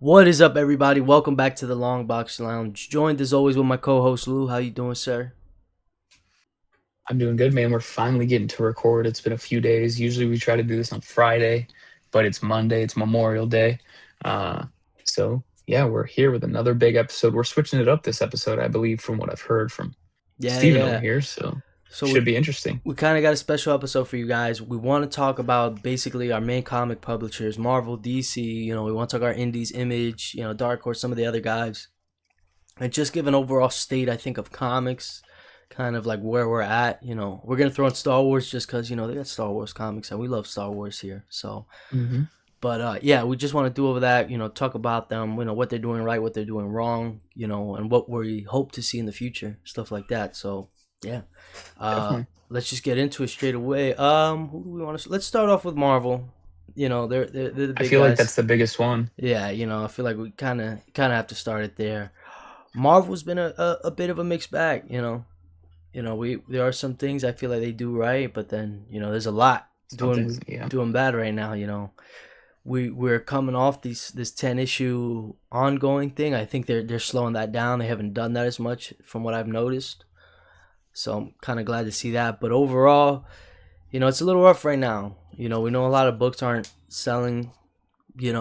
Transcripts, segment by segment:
What is up, everybody? Welcome back to the Longbox Lounge. Joined as always with my co-host Lou. How you doing, sir? I'm doing good, man. We're finally getting to record. It's been a few days. Usually we try to do this on Friday, but it's Monday. It's Memorial Day. Uh, so yeah, we're here with another big episode. We're switching it up this episode, I believe, from what I've heard from Yeah, Steven over yeah. here. So So we should be interesting. we kind of got a special episode for you guys. We want to talk about basically our main comic publishers, Marvel, DC. We want to talk our indies, Image, Dark Horse, some of the other guys, and just give an overall state, I think, of comics, kind of like where we're at. We're gonna throw in Star Wars just because they got Star Wars comics and we love Star Wars here. So Hmm. But yeah, we just want to do over that, talk about them, what they're doing right, what they're doing wrong, and what we hope to see in the future, stuff like that. So yeah, Definitely. let's just get into it straight away. Who do we want to? Let's start off with Marvel. They're the I big feel like guys. that's the biggest one. Yeah, I feel like we kind of have to start it there. Marvel's been a bit of a mixed bag. We there are some things I feel like they do right, but then there's a lot Something, yeah. doing bad right now. We're coming off this 10 issue ongoing thing. I think they're slowing that down. They haven't done that as much from what I've noticed. So I'm kind of glad to see that. But overall, it's a little rough right now. We know a lot of books aren't selling,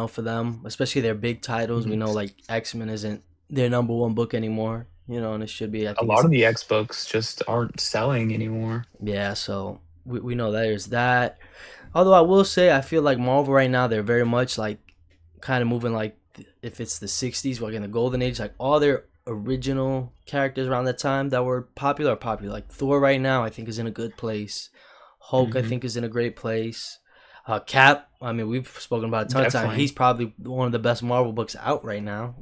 for them, especially their big titles. We Mhm. know like X-Men isn't their number one book anymore, and it should be. I A think lot it's of the X books just aren't selling anymore. yeah, so we know there's that. Although I will say I feel like Marvel right now they're very much like kind of moving like if it's the 60s, like in the golden age, like all their original characters around that time that were popular are popular. Like Thor right now I think is in a good place. Hulk I Hmm. think is in a great place. Cap, I mean we've spoken about it a ton of time. Definitely, He's probably one of the best Marvel books out right now.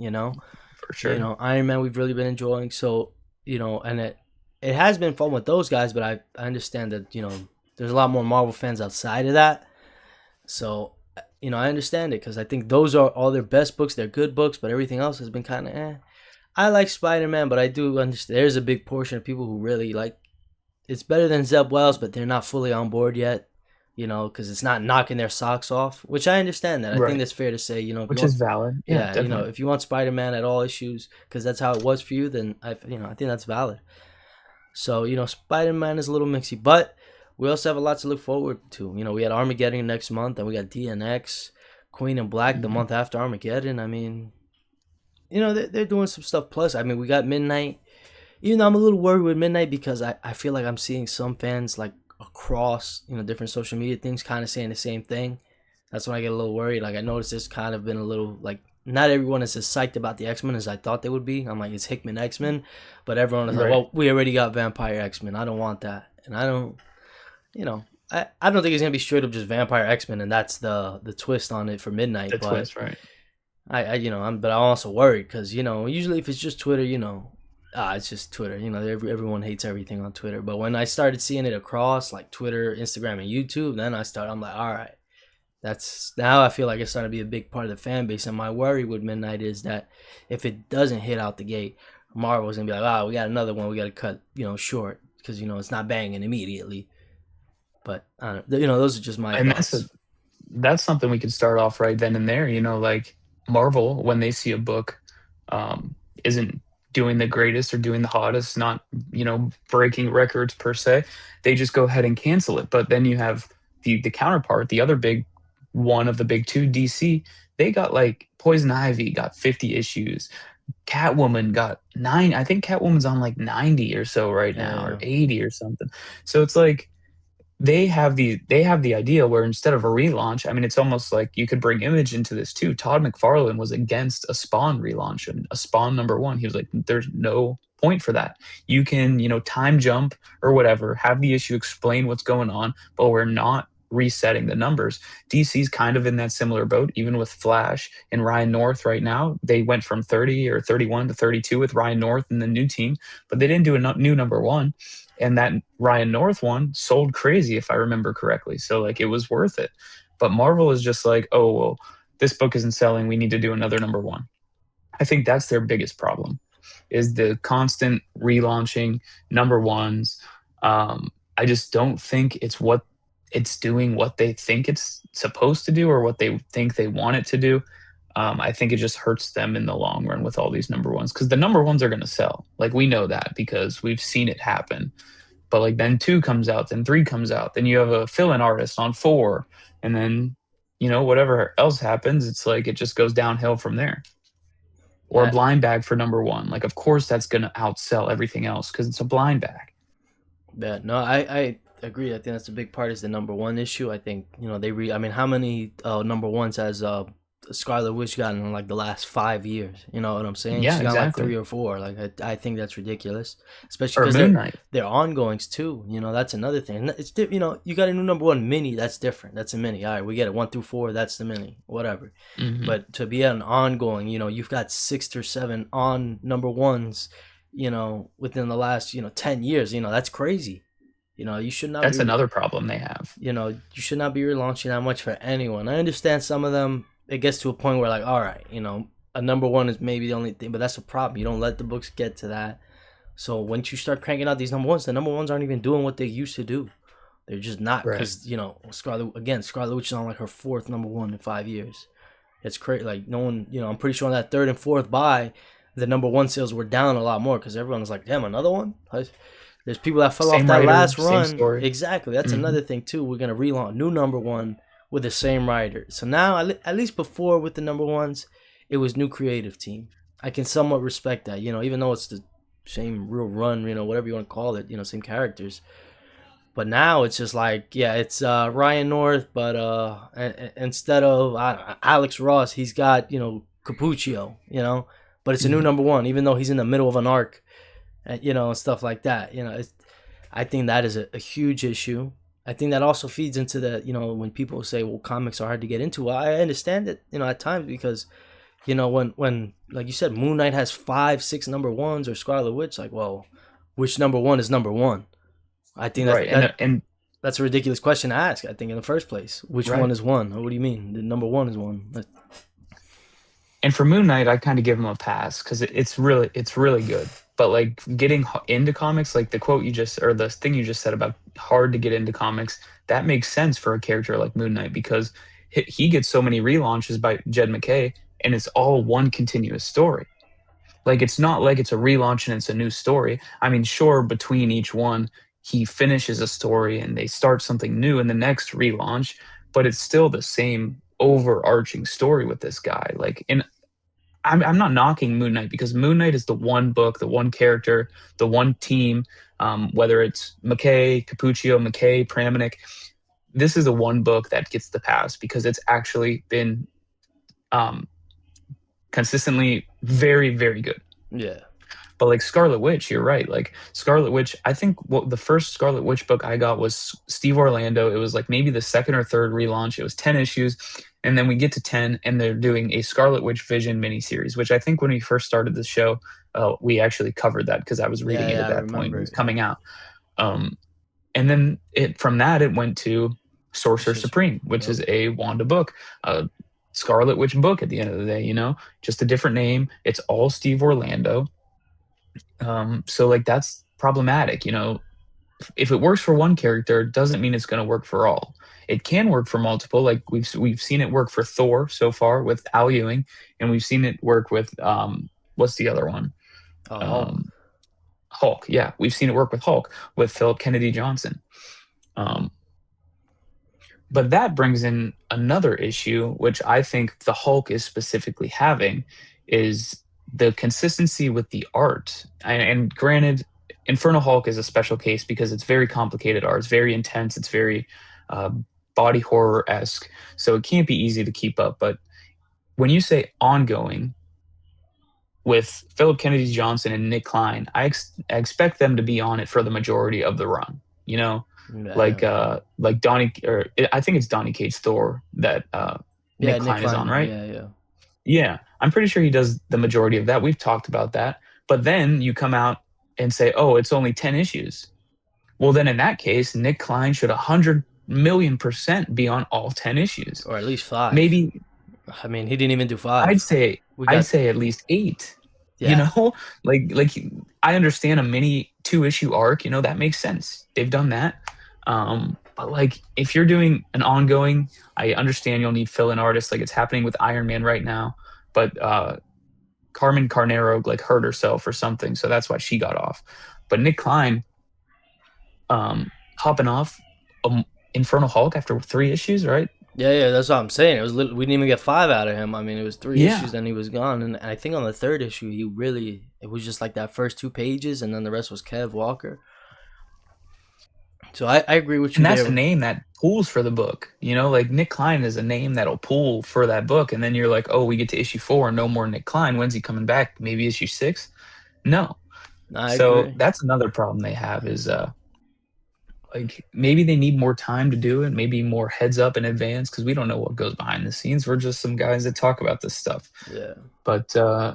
for sure. Iron Man we've really been enjoying. So and it has been fun with those guys, but I understand that there's a lot more Marvel fans outside of that. So I understand it because I think those are all their best books. They're good books, but everything else has been kind of eh. I like Spider Man, but I do understand there's a big portion of people who really like it's better than Zeb Wells, but they're not fully on board yet. Because it's not knocking their socks off, which I understand that. I think Right. that's fair to say. If you Which want is valid. Yeah, yeah, definitely. if you want Spider-Man at all issues, because that's how it was for you, then I think that's valid. So Spider-Man is a little mixy, but we also have a lot to look forward to. We had Armageddon next month, and we got DNX, Queen and Black the Mhm. month after Armageddon. I mean, they're doing some stuff. Plus, I mean, we got Midnight. Even though I'm a little worried with Midnight because I feel like I'm seeing some fans like across different social media things kind of saying the same thing. That's when I get a little worried. Like I noticed this kind of been a little like not everyone is as psyched about the X-Men as I thought they would be. I'm like it's Hickman X-Men, but everyone is like, Right. well, we already got Vampire X-Men. I don't want that, and I don't. You know, I don't think it's gonna be straight up just Vampire X-Men, and that's the twist on it for Midnight. The But twist, right. I'm also worried because usually if it's just Twitter, it's just Twitter. Everyone hates everything on Twitter. But when I started seeing it across like Twitter, Instagram, and YouTube, then I'm like, all right, that's now I feel like it's starting to be a big part of the fan base. And my worry with Midnight is that if it doesn't hit out the gate, Marvel's gonna be like, we got another one, we got to cut, short because it's not banging immediately. But I don't, those are just my And thoughts. that's something we could start off right then and there, like Marvel, when they see a book um isn't doing the greatest or doing the hottest, not, breaking records per se, they just go ahead and cancel it. But then you have the counterpart, the other big one of the big two, DC, they got like Poison Ivy got 50 issues. Catwoman got nine. I think Catwoman's on like 90 or so right now, or Yeah, 80 or something. So it's like they have the idea where instead of a relaunch, I mean, it's almost like you could bring Image into this too. Todd McFarlane was against a Spawn relaunch and a Spawn number one. He was like, "There's no point for that. You can, time jump or whatever, have the issue explain what's going on, but we're not resetting the numbers." DC's kind of in that similar boat, even with Flash and Ryan North right now. They went from 30 or 31 to 32 with Ryan North and the new team, but they didn't do a new number one, and that Ryan North one sold crazy if I remember correctly. So like it was worth it. But Marvel is just like, "Oh, well, this book isn't selling. We need to do another number one." I think that's their biggest problem is the constant relaunching number ones. I just don't think it's doing what they think it's supposed to do or what they think they want it to do. I think it just hurts them in the long run with all these number ones because the number ones are going to sell. Like we know that because we've seen it happen. But like then two comes out, then three comes out, then you have a fill-in artist on four, and then whatever else happens, it's like it just goes downhill from there. Or a Yeah, blind bag for number one. Like of course that's going to outsell everything else because it's a blind bag. yeah. No, I agree. I think that's a big part is the number one issue. I think I mean, how many number ones has Scarlet Witch gotten in like the last 5 years? You know what I'm saying? Yeah, She's gotten like exactly. three or four. Like I think that's ridiculous, especially Or because Moon Knight. they're ongoings too. That's another thing. And you got a new number one mini. That's different. That's a mini. All right, we get it 1 through 4. That's the mini. Whatever. Hmm. But to be an ongoing, you've got 6 or 7 on number ones. Within the last 10 years. That's crazy. You should not That's be another problem they have. you should not be relaunching that much for anyone. I understand some of them. It gets to a point where like, all right, a number one is maybe the only thing, but that's a problem. You don't let the books get to that. So once you start cranking out these number ones, the number ones aren't even doing what they used to do. They're just not Right. because Scarlet Witch is on like her fourth number one in 5 years. It's crazy. Like no one, I'm pretty sure on that third and fourth buy, the number one sales were down a lot more because everyone was like, damn, another one. There's people that fell off Same that writer, last same run. story. Exactly. That's Hmm. another thing too. We're gonna relaunch new number one with the same writer. So now, at least before with the number ones, it was new creative team. I can somewhat respect that. Even though it's the same real run. Whatever you want to call it. Same characters. But now it's just like, yeah, it's Ryan North, but instead of Alex Ross, he's got Capuccio. But it's a new Hmm. number one, even though he's in the middle of an arc, and stuff like that. I think that is a huge issue. I think that also feeds into the when people say, well, comics are hard to get into. Well, I understand it at times because when like you said, Moon Knight has 5, 6 number ones or Scarlet Witch, like, well, which number one is number one? I think Right. that's a ridiculous question to ask. I think in the first place, which one Right. is one? What do you mean? The number one is one. And for Moon Knight, I kind of give him a pass because it's really good. But like getting into comics, like the quote you just or the thing you just said about hard to get into comics, that makes sense for a character like Moon Knight because he gets so many relaunches by Jed McKay, and it's all one continuous story. Like it's not like it's a relaunch and it's a new story. I mean, sure, between each one, he finishes a story and they start something new in the next relaunch, but it's still the same overarching story with this guy. Like, and I'm not knocking Moon Knight because Moon Knight is the one book, the one character, the one team. Whether it's McKay, Capuccio, McKay, Pramanik, this is the one book that gets the pass because it's actually been um, consistently very, very good. Yeah, But like Scarlet Witch, you're right. Like Scarlet Witch, I think what the first Scarlet Witch book I got was Steve Orlando. It was like maybe the second or third relaunch. It was 10 issues. And then we get to 10 and they're doing a Scarlet Witch Vision miniseries, which I think when we first started the show, we actually covered that because I was reading yeah, it yeah. at I that point. It remember. was coming out. Um, and then from that, it went to It's Sorcerer just, Supreme, which yep. is a Wanda book, a Scarlet Witch book at the end of the day, just a different name. It's all Steve Orlando. So like that's problematic. If it works for one character, it doesn't mean it's going to work for all. It can work for multiple. Like we've seen it work for Thor so far with Al Ewing, and we've seen it work with what's the other one? Hulk. Um, Hulk. Yeah, we've seen it work with Hulk with Philip Kennedy Johnson. Um, but that brings in another issue, which I think the Hulk is specifically having, is the consistency with the art. And granted, Infernal Hulk is a special case because it's very complicated art. It's very intense. It's very uh, body horror esque. So it can't be easy to keep up. But when you say ongoing with Philip Kennedy Johnson and Nick Klein, I expect them to be on it for the majority of the run. You know, Yeah, like Donnie or I think it's Donnie Cates Thor that yeah. Nick Nick Klein is on, Klein. right? Yeah, yeah. Yeah, I'm pretty sure he does the majority of that. We've talked about that. But then you come out and say, "Oh, it's only 10 issues." Well, then in that case, Nick Klein should 100 million% be on all 10 issues. Or at least 5. Maybe I mean, he didn't even do I'd 5. say We I'd got say at least 8. You yeah, know, like I understand a mini 2 issue arc, that makes sense. They've done that. But like if you're doing an ongoing, I understand you'll need fill-in artists like it's happening with Iron Man right now. but Carmen Carnero like hurt herself or something, so that's why she got off. But Nick Klein hopping off Infernal Hulk after 3 issues, right? Yeah, that's what I'm saying. It was we didn't even get 5 out of him. I mean, it was 3 issues, Yeah, then he was gone. And I think on the third issue, it was just like that first 2 pages, and then the rest was Kev Walker. So I agree with and you that's a there. name that pulls for the book. You know, like Nick Klein is a name that'll pull for that book, and then you're like, oh, we get to issue 4, no more Nick Klein. When's he coming back? Maybe issue 6? No. I So agree. that's another problem they have is like maybe they need more time to do it, maybe more heads up in advance because we don't know what goes behind the scenes. We're just some guys that talk about this stuff. Yeah. But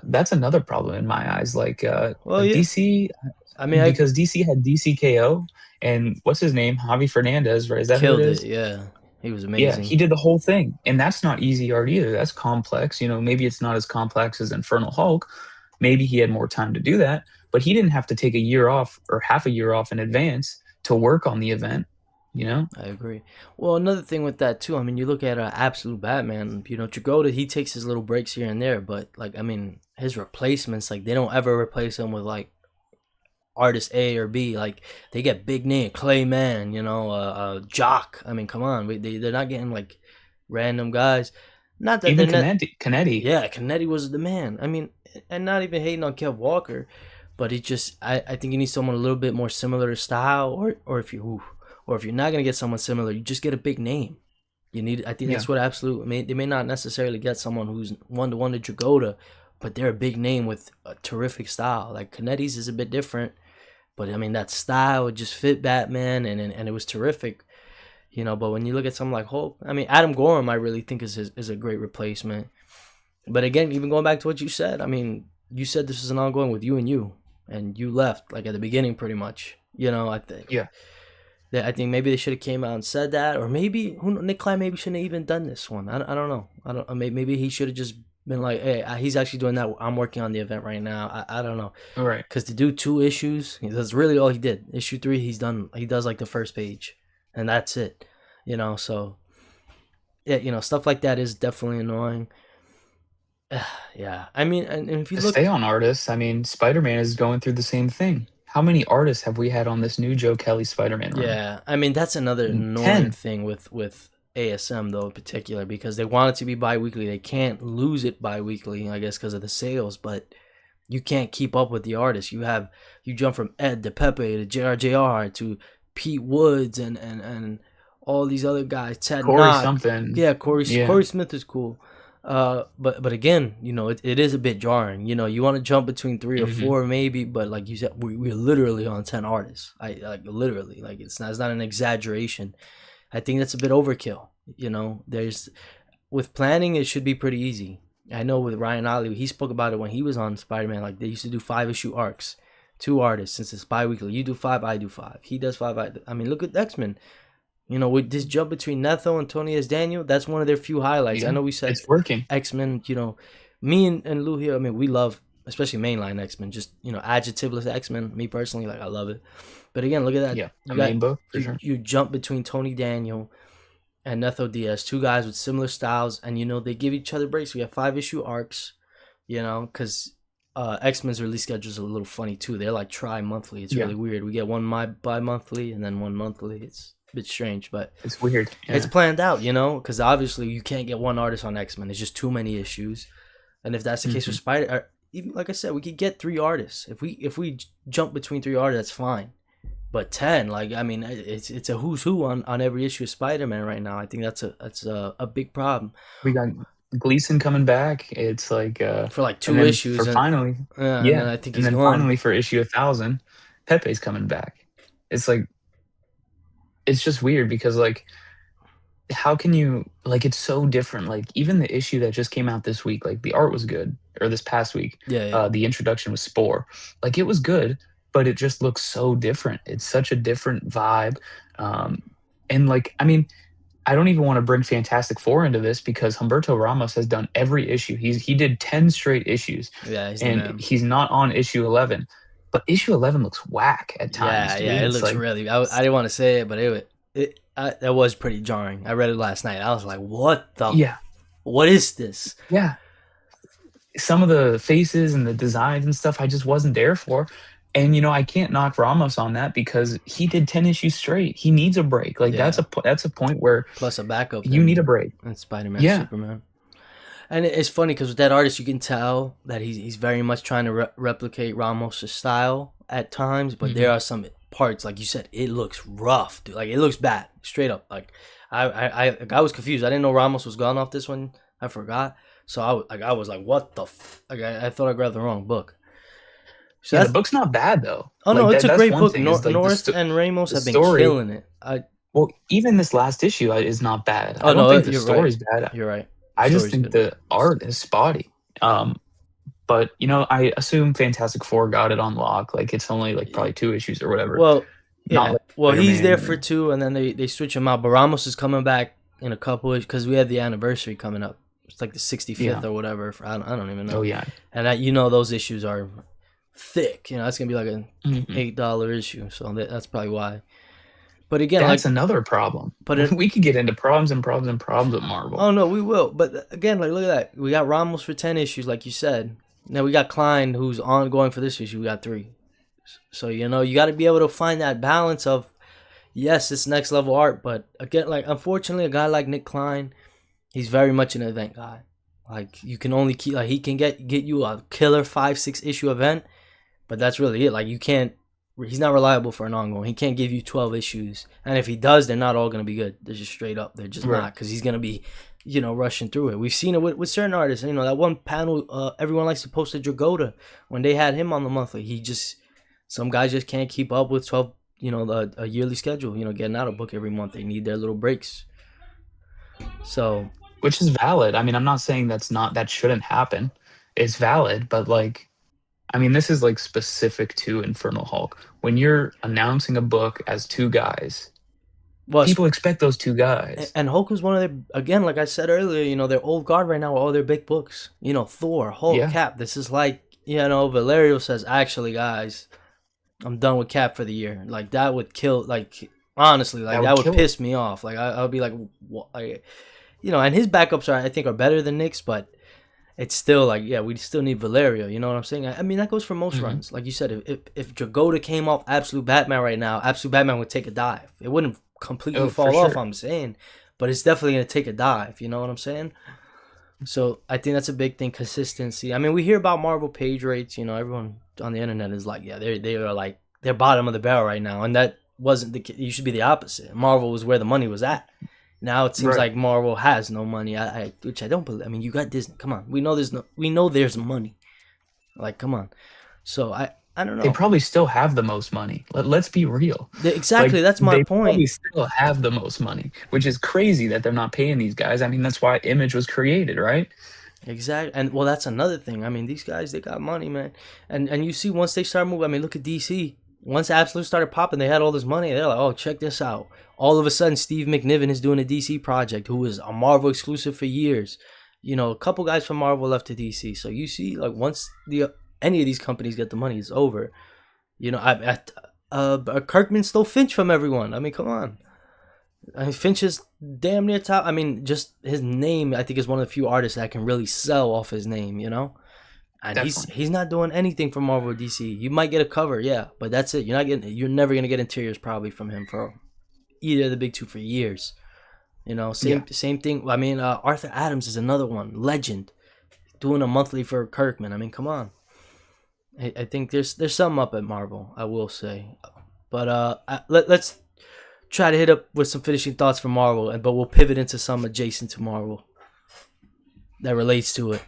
that's another problem in my eyes. Well, Like yeah. DC, I mean, I because DC had DCKO and what's his name, Javi Fernandez, right? Is that who it killed it. is? Yeah, he was Yeah, amazing. he did the whole thing, and that's not easy art either. That's complex. You know, maybe it's not as complex as Infernal Hulk. Maybe he had more time to do that, but he didn't have to take a year off or half a year off in advance to work on the event. You know? I agree. Well, another thing with that too. I mean, you look at Absolute Batman. Jagoda, he takes his little breaks here and there, but like, I mean, his replacements, like, they don't ever replace him with like artist A or B. Like, they get big name Clayman, Jock. I mean, come on, they're not getting like random guys. Not that they're Even not. Canetti, Yeah, Canetti was the man. I mean, and not even hating on Kev Walker, but he just I think you need someone a little bit more similar to style, or if you're not gonna get someone similar, you just get a big name. I think yeah, that's what Absolute. They may not necessarily get someone who's 1-to-1 to Dragoda, but they're a big name with a terrific style. Like Canetti's is a bit different, but I mean that style would just fit Batman, and it was terrific. But when you look at something like Hulk, I mean Adam Gorham, I really think is a great replacement. But again, even going back to what you said, I mean, you said this is an ongoing with and you left like at the beginning, pretty much. yeah. I think maybe they should have came out and said that, or maybe Nick Klein maybe shouldn't have even done this one. I don't know. I don't. Maybe he should have just been like, hey, he's actually doing that. I'm working on the event right now. I don't know, All right. because to do 2 issues, that's really all he did. Issue 3, he's done. He does like the first page, and that's it. So yeah, stuff like that is definitely annoying. Yeah, I mean, and if you To look, stay on artists, I mean, Spider-Man is going through the same thing. How many artists have we had on this new Joe Kelly Spider-Man run? yeah, I mean that's another annoying 10. thing with ASM though, in particular, because they want it to be bi-weekly. They can't lose it bi-weekly, I guess, because of the sales, but you can't keep up with the artists. You jump from Ed to Pepe to JRJR to Pete Woods and all these other guys, Ted Corey Knock. something. Yeah, Yeah. Corey Smith is cool. But again, it is a bit jarring. You want to jump between 3 or 4 maybe, but like you said, we're literally on 10 artists. I like literally, like it's not an exaggeration. I think that's a bit overkill. There's with planning, it should be pretty easy. I know with Ryan Ollie, he spoke about it when he was on Spider Man. Like they used to do 5 issue arcs, 2 artists, since it's bi-weekly. You do 5, I do 5. He does 5. I mean, look at X-Men. With this jump between Netho and Tony S. Daniel, that's one of their few highlights. I Yeah. know we said It's working. X-Men, me and Lou here, I mean, we love, especially mainline X-Men, just, adjectiveless X-Men. Me personally, like, I love it. But again, look at that. Yeah. The You got, main book for you, sure. you jump between Tony Daniel and Netho Diaz, 2 guys with similar styles, and, they give each other breaks. We have 5 issue arcs, because X-Men's release schedule is a little funny, too. They're like tri-monthly. It's Yeah. really weird. We get one bi-monthly and then one monthly. It's a bit strange, but It's weird. it's Yeah. planned out, because obviously you can't get one artist on X Men. It's just too many issues, and if that's the case for Hmm. Spider, even like I said, we could get 3 artists. If we jump between 3 artists, that's fine. But 10, like I mean, it's a who's who on every issue of Spider Man right now. I think that's a big problem We got Gleason coming back. It's like for like and two then for issues, and finally, and then yeah, I think and he's then gone. finally for issue 1,000, Pepe's coming back. It's like it's just weird because like how can you like it's so different. Like even the issue that just came out this week, like the art was good, or this past week. Yeah, yeah, The introduction was Spore. Like it was good, but it just looks so different. It's such a different vibe. Um, and like I mean, I don't even want to bring Fantastic Four into this because Humberto Ramos has done every issue. He did 10 straight issues, yeah. He's the and man. he's not on issue 11. But issue 11 looks whack at times, Yeah, dude. yeah. It It's looks like really. I didn't want to say it, but that was pretty jarring. I read it last night. I was like, what the yeah, what is this? yeah. some of the faces and the designs and stuff I just wasn't there for. And I can't knock Ramos on that because he did 10 issues straight. He needs a break. Like Yeah. that's a point where Plus a backup you need a in break. Spider-Man, Yeah. Superman. And it's funny because with that artist, you can tell that he's very much trying to replicate Ramos' style at times, but there Mhm. are some parts, like you said, it looks rough, dude. Like it looks bad, straight up. Like I was confused. I didn't know Ramos was gone off this one. I forgot. So I was like, what the? Like I thought I grabbed the wrong book. So Yeah, the that's book's not bad though. oh no, Like it's a that's great one book. thing is like North and Ramos the have been story. killing it. I Well, even this last issue is not bad. I oh don't no, think the you're right. story's bad. You're right. I just Story's think good. the art is spotty. But I assume Fantastic Four got it on lock. Like it's only like probably 2 issues or whatever. Well, Not yeah. like Well, Spider he's Man there for or two, and then they switch him out. But Ramos is coming back in a couple because we have the anniversary coming up. It's like the 65th yeah. or whatever. I don't even Oh know. yeah. And those issues are thick. That's gonna be like an Mhm. $8 issue. So that's probably why. But again, That's like, another problem. but it, We could get into problems and problems and problems with Marvel. oh no, we will. But again, like, look at that. We got Ramos for 10 issues, like you said. Now we got Klein, who's ongoing for this issue. We got three. So you got to be able to find that balance of yes, it's next level art, but again, like unfortunately, a guy like Nick Klein, he's very much an event guy. Like you can only keep like he can get you a killer 5-6 issue event, but that's really it. Like you can't. He's not reliable for an ongoing. He can't give you 12 issues, and if he does, they're not all gonna be good. They're just straight up. They're just Right. not because he's gonna be, rushing through it. We've seen it with certain artists. That one panel, everyone likes to post at Dragoda when they had him on the monthly. Some guys just can't keep up with 12. A yearly schedule. Getting out a book every month. They need their little breaks. So Which is valid. I mean, I'm not saying that shouldn't happen. It's valid, but like I mean, this is like specific to Infernal Hulk. When you're announcing a book as two guys, well, people expect those two guys. and Hulk is one of their again, like I said earlier, their old guard right now. All their big books. Thor, Hulk, Yeah, Cap. This is like Valerio says. Actually, guys, I'm done with Cap for the year. Like that would kill. Like honestly, like that would that would kill it. piss me off. Like I'll be like, what? And his backups I think are better than Nick's, but it's still like, yeah, we still need Valerio. You know what I'm saying? I mean, that goes for most Mhm. runs. Like you said, if Dragoda came off Absolute Batman right now, Absolute Batman would take a dive. It wouldn't completely Oh, for fall off, sure. I'm saying, but it's definitely gonna take a dive. You know what I'm saying? So I think that's a big thing, consistency. I mean, we hear about Marvel page rates. Everyone on the internet is like, yeah, they are like they're bottom of the barrel right now, and that wasn't the. You should be the opposite. Marvel was where the money was at. Now it seems Right. like Marvel has no money. Which I don't believe. I mean, you got Disney. Come on, we know there's money. Like, come on. So I don't They know. probably still have the most money. Let's be real. Exactly, Like that's my they point. probably still have the most money, which is crazy that they're not paying these guys. I mean, that's why Image was created, right? Exactly, and well, that's another thing. I mean, these guys they got money, man, and you see once they start moving. I mean, look at DC. Once Absolute started popping, they had all this money. They're like, oh, check this out. All of a sudden, Steve McNiven is doing a DC project, who was a Marvel exclusive for years. A couple guys from Marvel left to DC. So you see, like once the any of these companies get the money, it's over. Kirkman stole Finch from everyone. I mean, come on. I mean, Finch is damn near top. I mean, just his name, I think, is one of the few artists that can really sell off his name. And he's Definitely. he's not doing anything for Marvel or DC. You might get a cover, yeah, but that's it. You're never gonna get interiors probably from him for either of the big two for years. Yeah. Same thing. I mean, Arthur Adams is another one, legend, doing a monthly for Kirkman. I mean, come on. I think there's something up at Marvel. I will say, but let's try to hit up with some finishing thoughts for Marvel, but we'll pivot into some adjacent to Marvel that relates to it.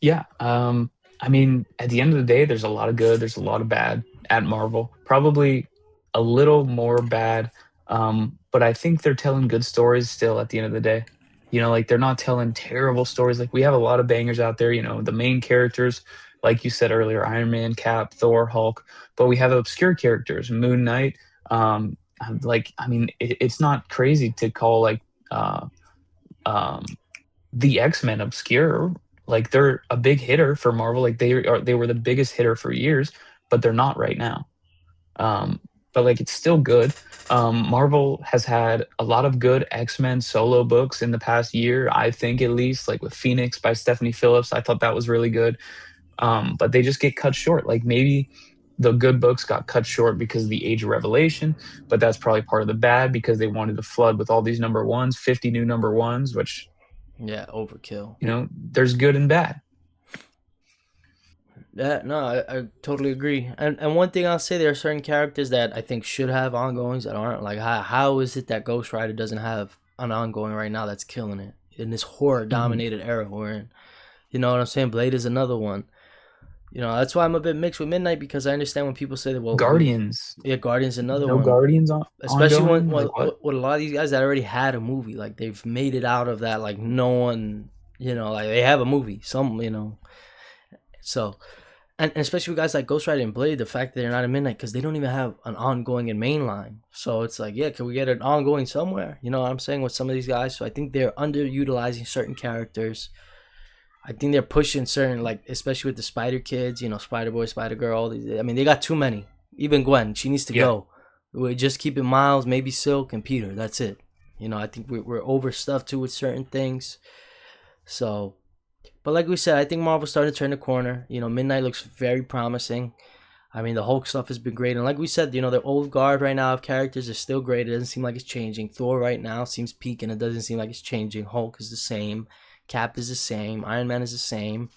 Yeah. I mean, at the end of the day, there's a lot of good, there's a lot of bad at Marvel. Probably a little more bad. But I think they're telling good stories still at the end of the day. Like they're not telling terrible stories. Like we have a lot of bangers out there, the main characters, like you said earlier, Iron Man, Cap, Thor, Hulk, but we have obscure characters, Moon Knight. Like, I mean, it's not crazy to call like uh um the X-Men obscure. Like they're a big hitter for Marvel. Like they were the biggest hitter for years, but they're not right now. Um, but like it's still good. Marvel has had a lot of good X-Men solo books in the past year, I think at least, like with Phoenix by Stephanie Phillips. I thought that was really good. But they just get cut short. Like maybe the good books got cut short because of the Age of Revelation, but that's probably part of the bad because they wanted to flood with all these number ones, 50 new number ones, which, Yeah, overkill. there's good and bad. Yeah, no, I totally agree. And one thing I'll say, there are certain characters that I think should have ongoings that aren't. Like, how is it that Ghost Rider doesn't have an ongoing right now that's killing it in this horror Mhm. dominated era we're in? You know what I'm saying? Blade is another one. You know, that's why I'm a bit mixed with Midnight, because I understand when people say that, well, Guardians, yeah, Guardian's another no one. Guardians Especially when, ongoing. Like what? with a lot of these guys that already had a movie, like they've made it out of that, like no one, like they have a movie, so, and especially with guys like Ghost Rider and Blade, the fact that they're not in Midnight because they don't even have an ongoing in mainline. So it's like, yeah, can we get an ongoing somewhere? You know what I'm saying, with some of these guys. So I think they're underutilizing certain characters. I think they're pushing certain, like especially with the Spider Kids, Spider Boy, Spider Girl. I mean, they got too many. Even Gwen, she needs to Yeah. go. We just keep it Miles, maybe Silk and Peter. That's it. I think we're overstuffed too with certain things. So, but like we said, I think Marvel's starting to turn the corner. Midnight looks very promising. I mean, the Hulk stuff has been great, and like we said, the old guard right now of characters is still great. It doesn't seem like it's changing. Thor right now seems peak, and it doesn't seem like it's changing. Hulk is the same. Cap is the same. Iron Man is the same.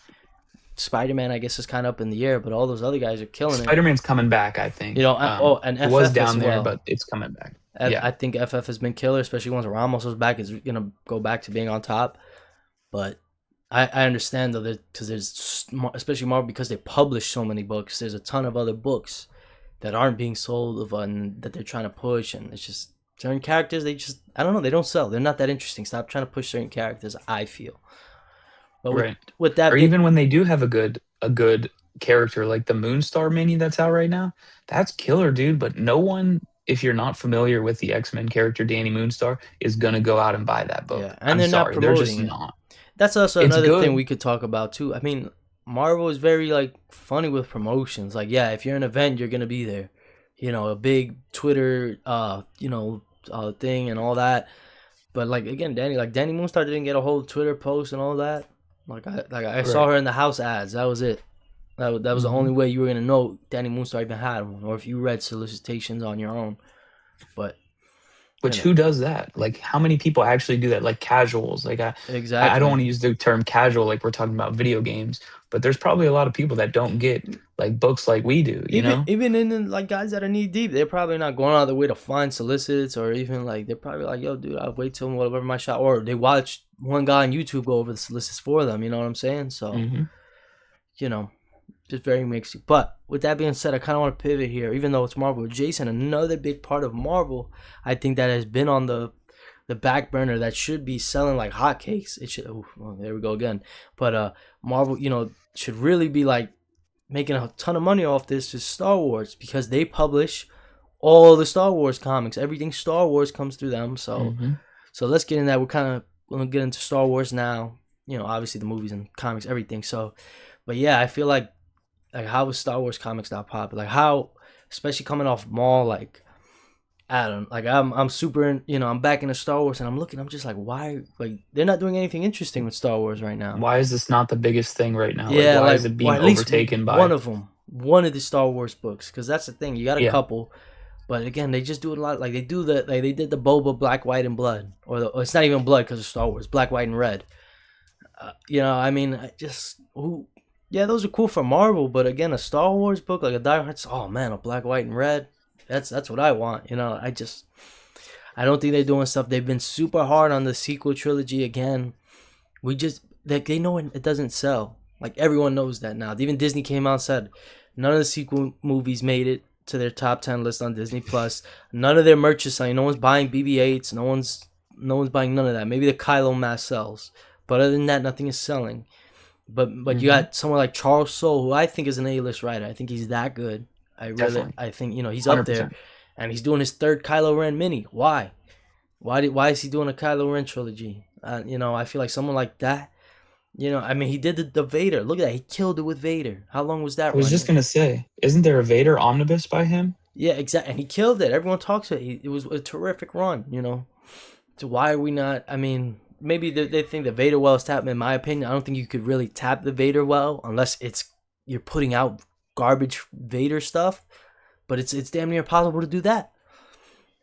Spider Man, I guess, is kind of up in the air, but all those other guys are killing it. Spider-Man's coming back, I think. And It was FF as down there, well. but it's coming back. Yeah. I think FF has been killer, especially once Ramos was back. Is gonna go back to being on top. But I understand though, because there's, especially Marvel, because they publish so many books. There's a ton of other books that aren't being sold of, and that they're trying to push, and it's just certain characters, they just, I don't know, they don't sell. They're not that interesting. Stop trying to push certain characters, I feel. But with Right. with Or that being, even when they do have a good character like the Moonstar mini that's out right now, that's killer, dude. But no one, if you're not familiar with the X-Men character Danny Moonstar, is gonna go out and buy that book. yeah, and I'm they're not sorry, they're just promoting it. not. That's also It's another thing good. we could talk about too. I mean, Marvel is very like funny with promotions. Like, yeah, if you're an event, you're gonna be there. A big Twitter, thing and all that. But like again, Danny Moonstar didn't get a whole Twitter post and all that. I saw Right. her in the house ads. That was it. That was the Hmm. only way you were gonna know Danny Moonstar even had one, or if you read solicitations on your own. But you Which know, who does that? Like, how many people actually do that? Like casuals. Like, I don't exactly. want to use the term casual like we're talking about video games, but there's probably a lot of people that don't get like books like we do, you Even know? even in like guys that are knee deep, they're probably not going out of their way to find solicits, or even like they're probably like, yo, dude, I'll wait till whatever my shot, or they watch one guy on YouTube go over the solicits for them. You know what I'm saying? So Hmm. you know, just very mixed. But with that being said, I kind of want to pivot here, even though it's Marvel. Jason, another big part of Marvel, I think that has been on the back burner that should be selling like hotcakes. It should. Oh, well, there we go again. But Marvel, should really be like making a ton of money off this is Star Wars, because they publish all the Star Wars comics. Everything Star Wars comes through them. Hmm. So let's get in that. We're kind of gonna get into Star Wars now. Obviously the movies and comics, everything. So, but yeah, I feel like how is Star Wars comics not popular? Like how, especially coming off Maul, like I don't like I'm super I'm back into Star Wars, and I'm looking, I'm just like, why, like they're not doing anything interesting with Star Wars right now. Why is this not the biggest thing right now? Like, Yeah, why like, is it or being at least overtaken one by? of them, one of the Star Wars books, because that's the thing. You got a Yeah. couple, but again, they just do it a lot. Like they did the Boba Black, White, and Blood, or it's not even blood because of Star Wars, Black, White, and Red. I mean, I just who, yeah, those are cool for Marvel, but again, a Star Wars book like a Die Hard, oh man, a Black, White, and Red. That's what I want. I don't think they're doing stuff. They've been super hard on the sequel trilogy again. They know it doesn't sell. Like everyone knows that now. Even Disney came out and said none of the sequel movies made it to their top 10 list on Disney Plus. None of their merch is selling. No one's buying BB-8s. No one's buying none of that. Maybe the Kylo mask sells, but other than that, nothing is selling. But you Hmm. got someone like Charles Soule, who I think is an A-list writer. I think he's that good. Definitely. I think he's up there, 100%. and he's doing his third Kylo Ren mini. Why? Why is he doing a Kylo Ren trilogy? I feel like someone like that. I mean, he did the Vader. Look at that, he killed it with Vader. How long was I that was just running? gonna say, isn't there a Vader omnibus by him? Yeah, exactly. And he killed it. Everyone talks about it. It was a terrific run, you know. So why are we not? I mean, maybe they think the Vader well is tapped. In my opinion, I don't think you could really tap the Vader well unless it's you're putting out garbage Vader stuff. But it's damn near impossible to do that.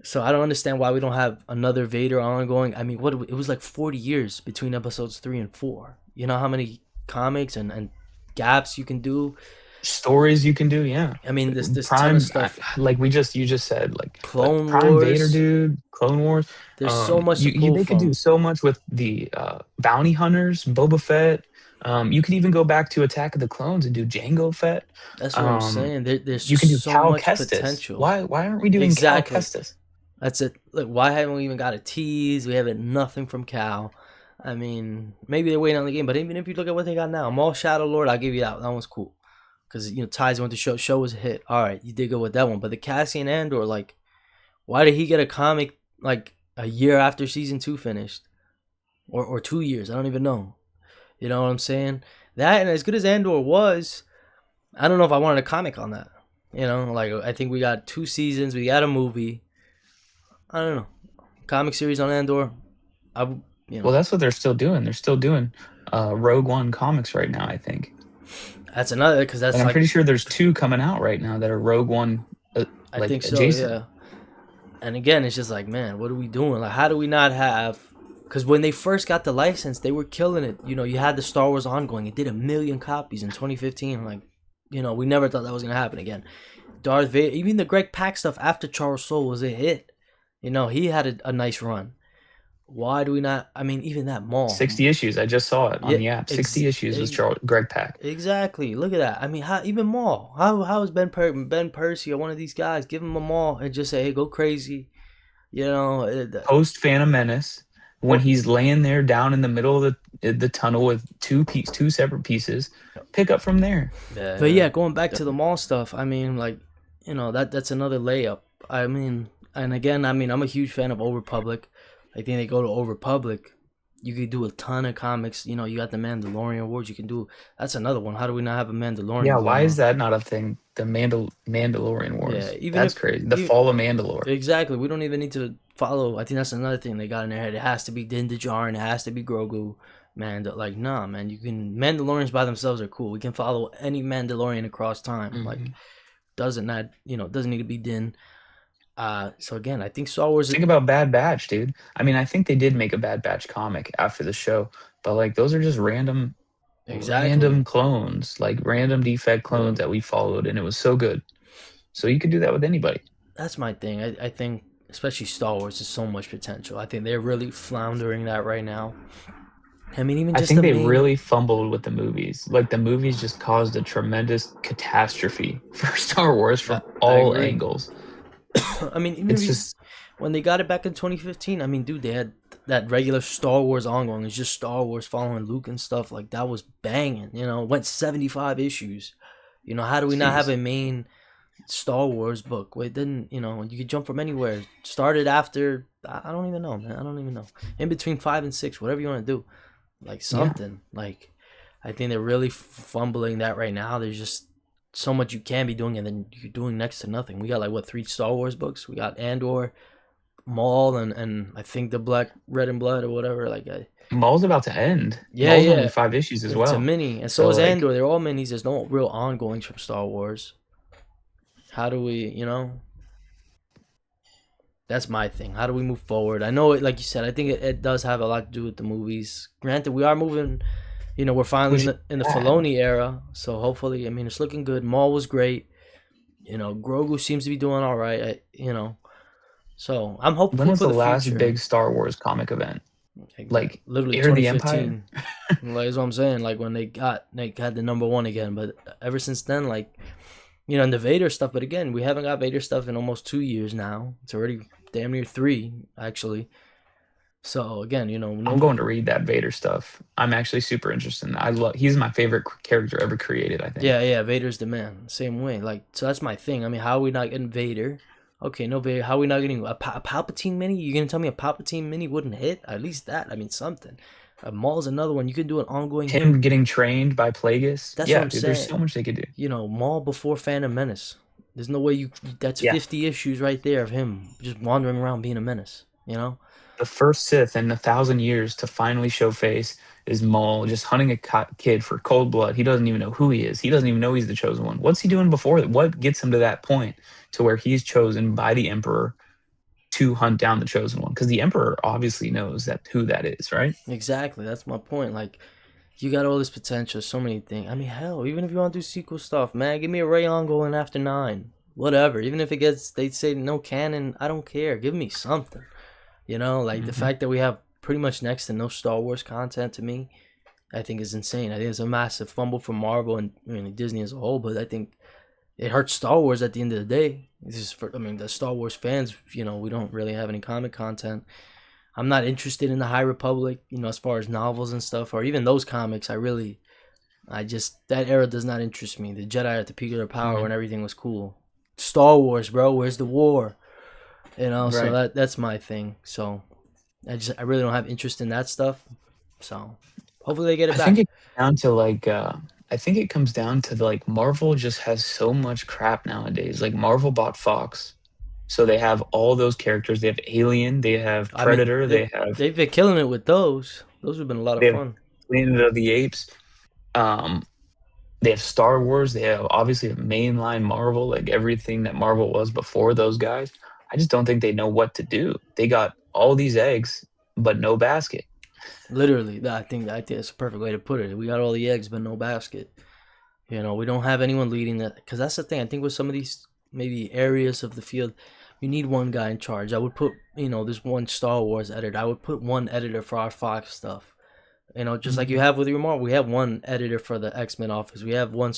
So I don't understand why we don't have another Vader ongoing. I mean, what it was like 40 years between episodes 3 and 4. You know how many comics and gaps you can do. Stories you can do, yeah. I mean, this ton of Prime, stuff. like you just said, like, but Clone Prime Vader, Wars. dude, Clone Wars. There's so much to You pull they could do from. so much with the bounty hunters, Boba Fett. You could even go back to Attack of the Clones and do Jango Fett. That's what I'm Um, saying. There's you can do just so Cal much Kestis. potential. Why aren't we doing Cal Exactly. Kestis? That's it. Like, why haven't we even got a tease? We haven't nothing from Cal. I mean, maybe they're waiting on the game, but even if you look at what they got now, Maul Shadow Lord, I'll give you that. That one's cool. Because, Ties went to show was a hit. All right, you did go with that one. But the Cassian Andor, like, why did he get a comic, like, a year after season 2 finished? Or 2 years? I don't even know. You know what I'm saying? That, and as good as Andor was, I don't know if I wanted a comic on that. Like, I think we got 2 seasons, we got a movie. I don't know. Comic series on Andor. I, Well, that's what they're still doing. They're still doing Rogue One comics right now, I think. that's another, because And that's I'm like, pretty sure there's two coming out right now that are Rogue One I like think so, adjacent. yeah. And again, it's just like, man, what are we doing? Like, how do we not have? Because when they first got the license, they were killing it. You had the Star Wars ongoing. It did 1 million copies in 2015. Like, we never thought that was gonna happen again. Darth Vader, even the Greg Pak stuff after Charles Soule was a hit. He had a nice run. Why do we not? I mean, even that Maul. 60 issues. I just saw it on Yeah, the app. 60 issues with Greg Pak. exactly. Look at that. I mean, how even Maul? How is Ben Percy or one of these guys give him a Maul and just say, "Hey, go crazy"? You know, Post Phantom Menace, when or he's laying there down in the middle of the tunnel with two separate pieces, pick up from there. but yeah, going back to the Maul stuff. I mean, like, that's another layup. I mean, and again, I mean, I'm a huge fan of Old Republic. I think they go to Old Republic. You could do a ton of comics. You got the Mandalorian Wars. You can do. That's another one. How do we not have a Yeah, Mandalorian why going is on? that not a thing? The Mandalorian Yeah, Wars. even That's if crazy. The Fall of Mandalore. exactly, we don't even need to follow. I think that's another thing they got in their head. It has to be Din Djarin. It has to be Grogu. Man, like, nah, man. You can Mandalorians by themselves are cool. We can follow any Mandalorian across time. Like, Mhm. doesn't need to be Din. So again, I think Star Wars. Think about Bad Batch, dude. I mean, I think they did make a Bad Batch comic after the show, but like those are just Exactly. random clones, like random defect clones Yo, that we followed, and it was so good. So you could do that with anybody. that's my thing. I think, especially Star Wars, there's so much potential. I think they're really floundering that right now. I mean, even I just think the they main. really fumbled with the movies. Like the movies just caused a tremendous catastrophe for Star Wars from I all agree. angles. I mean, even if It's just when they got it back in 2015, I mean, dude, they had that regular Star Wars ongoing. It's just Star Wars following Luke and stuff. Like, that was banging. Went 75 issues. How do we not have jeez. a main Star Wars book? Well, it didn't. You could jump from anywhere. Started after. I don't even know, man. I don't even know. In between 5 and 6, whatever you want to do, like Yeah. something. Like, I think they're really fumbling that right now. There's just so much you can be doing, and then you're doing next to nothing. We got like what 3 Star Wars books? We got Andor, Maul, and I think the Black Red and Blood or whatever. Like, Maul's about to end. yeah, Maul's only yeah, 5 issues as it's a well. mini, and so So is like Andor. They're all minis. There's no real ongoings from Star Wars. How do we, That's my thing. How do we move forward? I know it, like you said. I think it does have a lot to do with the movies. Granted, we are moving. We're finally which in is the bad. Filoni era, so hopefully, I mean, it's looking good. Maul was great. Grogu seems to be doing all right. So I'm When hopeful was for the the last future. big Star Wars comic event? Like, Like literally Heir of the Empire? 2015. Like, that's what I'm saying. Like, when they had the number one again, but ever since then, like, and the Vader stuff. But again, we haven't got Vader stuff in almost 2 years now. It's already damn near 3, actually. So again, I'm no. going to read that Vader stuff. I'm actually super interested in that. I love he's my favorite character ever created, I think. Yeah, yeah, Vader's the man. Same way. Like, so that's my thing. I mean, how are we not getting Vader? Okay, no Vader. How are we not getting a Palpatine mini? You gonna tell me a Palpatine mini wouldn't hit? At least that. I mean, something. Maul's another one. You can do an ongoing him. Him getting trained by Plagueis. That's what Yeah, I'm dude, there's saying. so much they could do. Maul before Phantom Menace. There's no way you. That's Yeah. 50 issues right there of him just wandering around being a menace. You know. The first Sith in 1,000 years to finally show face is Maul just hunting a kid for cold blood. He doesn't even know who he is. He doesn't even know he's the chosen one. What's he doing before that? What gets him to that point to where he's chosen by the Emperor to hunt down the chosen one? Because the Emperor obviously knows that who that is, right? Exactly. That's my point. Like, you got all this potential, so many things. I mean, hell, even if you want to do sequel stuff, man, give me a Rayon going after 9. Whatever. Even if it gets, they say no canon, I don't care. Give me something. You know, like the Hmm. fact that we have pretty much next to no Star Wars content to me, I think is insane. I think it's a massive fumble for Marvel and Disney as a whole, but I think it hurts Star Wars at the end of the day. This is for, I mean, the Star Wars fans, we don't really have any comic content. I'm not interested in the High Republic, as far as novels and stuff, or even those comics. I just, that era does not interest me. The Jedi at the peak of their power Hmm. when everything was cool. Star Wars, bro, where's the war? So Right. that's my thing. So I really don't have interest in that stuff. So hopefully they get it I think back. it comes down to like I think it comes down to like Marvel just has so much crap nowadays. Like Marvel bought Fox, so they have all those characters. They have Alien, they have I mean, Predator, they've been killing it with those. Those have been a lot of they have fun. Planet of the Apes. Um, they have Star Wars. They have obviously a mainline Marvel, like everything that Marvel was before those guys. I just don't think they know what to do. They got all these eggs, but no basket. Literally, I think that's a perfect way to put it. We got all the eggs, but no basket. We don't have anyone leading that because that's the thing. I think with some of these maybe areas of the field, you need one guy in charge. I would put there's one Star Wars editor. I would put one editor for our Fox stuff. Just like you Mhm. have with your Marvel, we have one editor for the X-Men office. We have one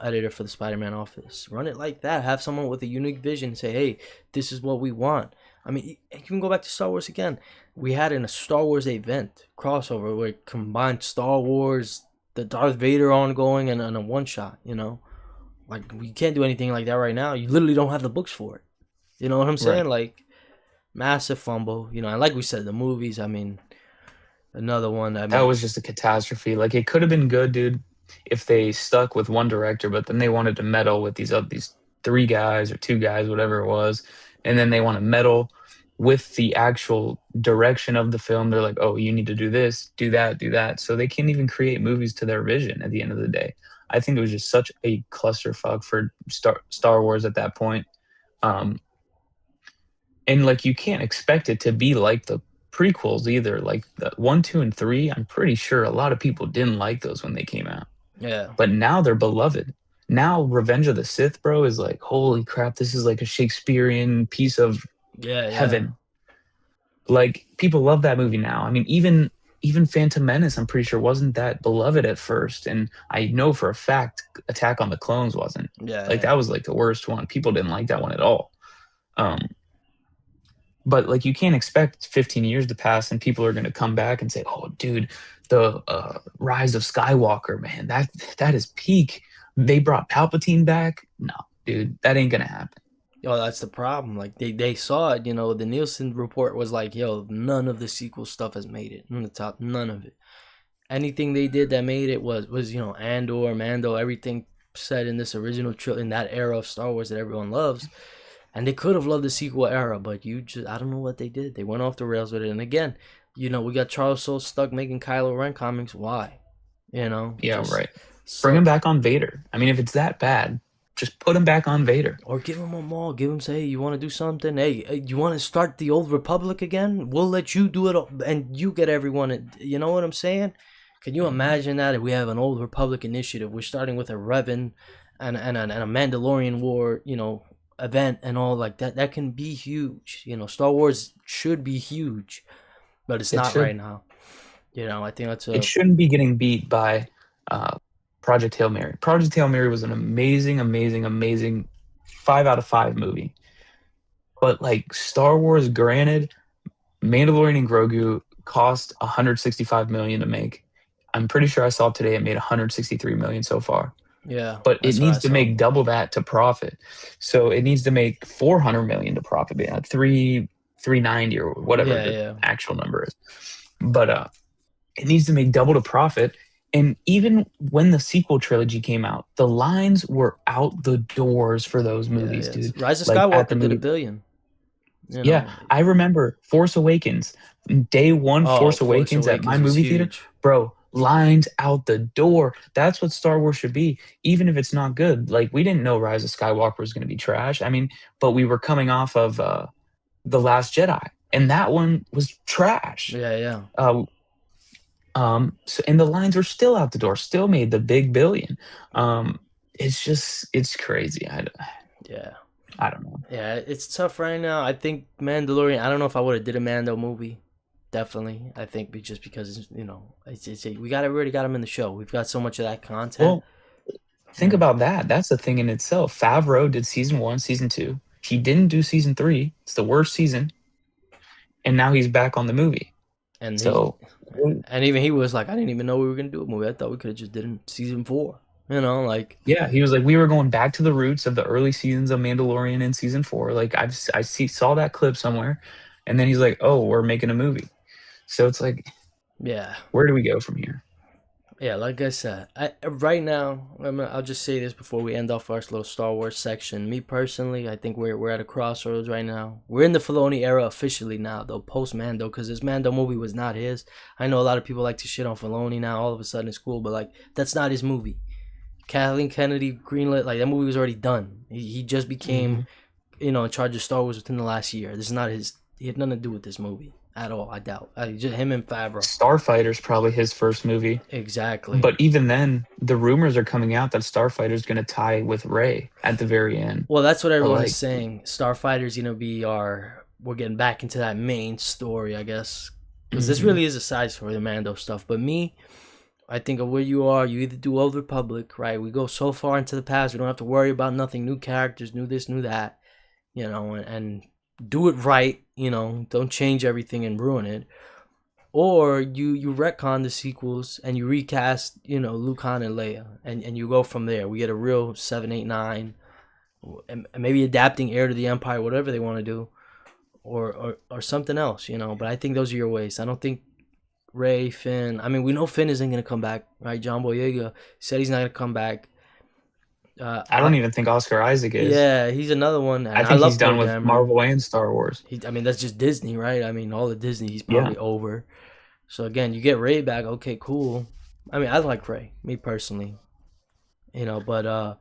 editor for the Spider-Man office. Run it like that. Have someone with a unique vision say, "Hey, this is what we want." I mean, you can go back to Star Wars again. We had in a Star Wars event crossover where it combined Star Wars, the Darth Vader ongoing, and a one shot. Like we can't do anything like that right now. You literally don't have the books for it. You know what I'm Right. saying? Like massive fumble. And like we said, the movies. I mean, another one. I That mean, was just a catastrophe. Like it could have been good, dude, if they stuck with one director, but then they wanted to meddle with these three guys or two guys, whatever it was, and then they want to meddle with the actual direction of the film. They're like, "Oh, you need to do this, do that, do that." So they can't even create movies to their vision at the end of the day. I think it was just such a clusterfuck for Star Wars at that point. Um, and like you can't expect it to be like the prequels either. Like the one, two, and three, I'm pretty sure a lot of people didn't like those when they came out, yeah, but now they're beloved. Now Revenge of the Sith, bro, is like, holy crap, this is like a Shakespearean piece of yeah, yeah. heaven. Like people love that movie now. I mean, even Phantom Menace, I'm pretty sure wasn't that beloved at first, and I know for a fact Attack on the Clones wasn't. Yeah, Like yeah. that was like the worst one. People didn't like that one at all. Um, but like you can't expect 15 years to pass and people are going to come back and say, "Oh, dude, the Rise of Skywalker, man, that is peak. They brought Palpatine back." No, dude, that ain't gonna happen. Yo, that's the problem. Like they saw it. The Nielsen report was like, yo, none of the sequel stuff has made it on the top. None of it. Anything they did that made it was Andor, Mando, everything set in this original in that era of Star Wars that everyone loves. And they could have loved the sequel era, but I don't know what they did. They went off the rails with it. And again, we got Charles Soule stuck making Kylo Ren comics. Why? Yeah, Just right. Bring him so. back on Vader. I mean, if it's that bad, just put him back on Vader. Or give him a mall. Give him say, hey, you want to do something? Hey, you want to start the old Republic again? We'll let you do it, and you get everyone. You know what I'm saying? Can you Mhm. imagine that if we have an old Republic initiative? We're starting with a Revan and a Mandalorian War, event and all like that. That can be huge. Star Wars should be huge, but it's It not right should. now. I think that's It a shouldn't be getting beat by uh, Project Hail Mary. Project Hail Mary was an amazing, amazing, amazing 5 out of 5 movie. But like Star Wars, granted, Mandalorian and Grogu cost 165 million to make. I'm pretty sure I saw today it made 163 million so far. yeah. But it That's what I needs to saw. make double that to profit. So it needs to make 400 million to profit. Yeah, 390 or whatever Yeah, the yeah, actual number is. But it needs to make double to profit. And even when the sequel trilogy came out, the lines were out the doors for those Yeah, movies, yes. dude. Rise of Like at the Skywalker did a movie. billion. You Yeah, know. I remember Force Awakens, day one, Oh, Force Force Awakens at my Awakens was movie theater, huge. bro, lines out the door. That's what Star Wars should be, even if it's not good. Like, we didn't know Rise of Skywalker was going to be trash. I mean, but we were coming off of The Last Jedi, and that one was trash. Yeah, yeah, Uh, so, and the lines were still out the door, still made the big billion. It's just, it's crazy. yeah. I don't know. Yeah, it's tough right now. I think Mandalorian. I don't know if I would have did a Mando movie. Definitely, I think just because we got already got him in the show. We've got so much of that content. Well, think Yeah, about that. That's a thing in itself. Favreau did season one, season two. He didn't do season three. It's the worst season. And now he's back on the movie. and he So, well, and even he was like, I didn't even know we were gonna do a movie. I thought we could have just did it in season 4. Like yeah, he was like, we were going back to the roots of the early seasons of Mandalorian in season four. Like, saw that clip somewhere. And then he's like, oh, we're making a movie. So it's like, yeah, where do we go from here? yeah. Like I said, right now, I'll just say this before we end off our little Star Wars section. Me personally, I think we're at a crossroads right now. We're in the Filoni era officially now, though post Mando, because this Mando movie was not his. I know a lot of people like to shit on Filoni now. All of a sudden, it's cool, but like that's not his movie. Kathleen Kennedy greenlit, like that movie was already done. He just became Hmm. in charge of Star Wars within the last year. This is not his. He had nothing to do with this movie at all. I doubt. Just him and Favreau. Starfighter's probably his first movie. Exactly. But even then, the rumors are coming out that Starfighter's going to tie with Ray at the very end. Well, that's what But everyone is like, saying. Starfighter's gonna be our. We're getting back into that main story, I guess, because this hmm really is a side story, the Mando stuff. But me, I think of where you are. You either do Old Republic, right? We go so far into the past, we don't have to worry about nothing. New characters, new this, new that. And do it right. Don't change everything and ruin it. Or you retcon the sequels and you recast, Luke, Han, and Leia, and you go from there. We get a real 7, 8, 9, and maybe adapting Heir to the Empire, whatever they want to do, or something else. But I think those are your ways. I don't think Ray, Finn. I mean, we know Finn isn't gonna come back, right? John Boyega said he's not gonna come back. I don't even think Oscar Isaac is. Yeah, he's another one, I and I think he's love done Poe with Dameron. Marvel and Star Wars. I mean, that's just Disney, right? I mean, all the Disney, he's Yeah, probably over. So again, you get Ray back. Okay, cool. I mean, I like Ray, me personally. But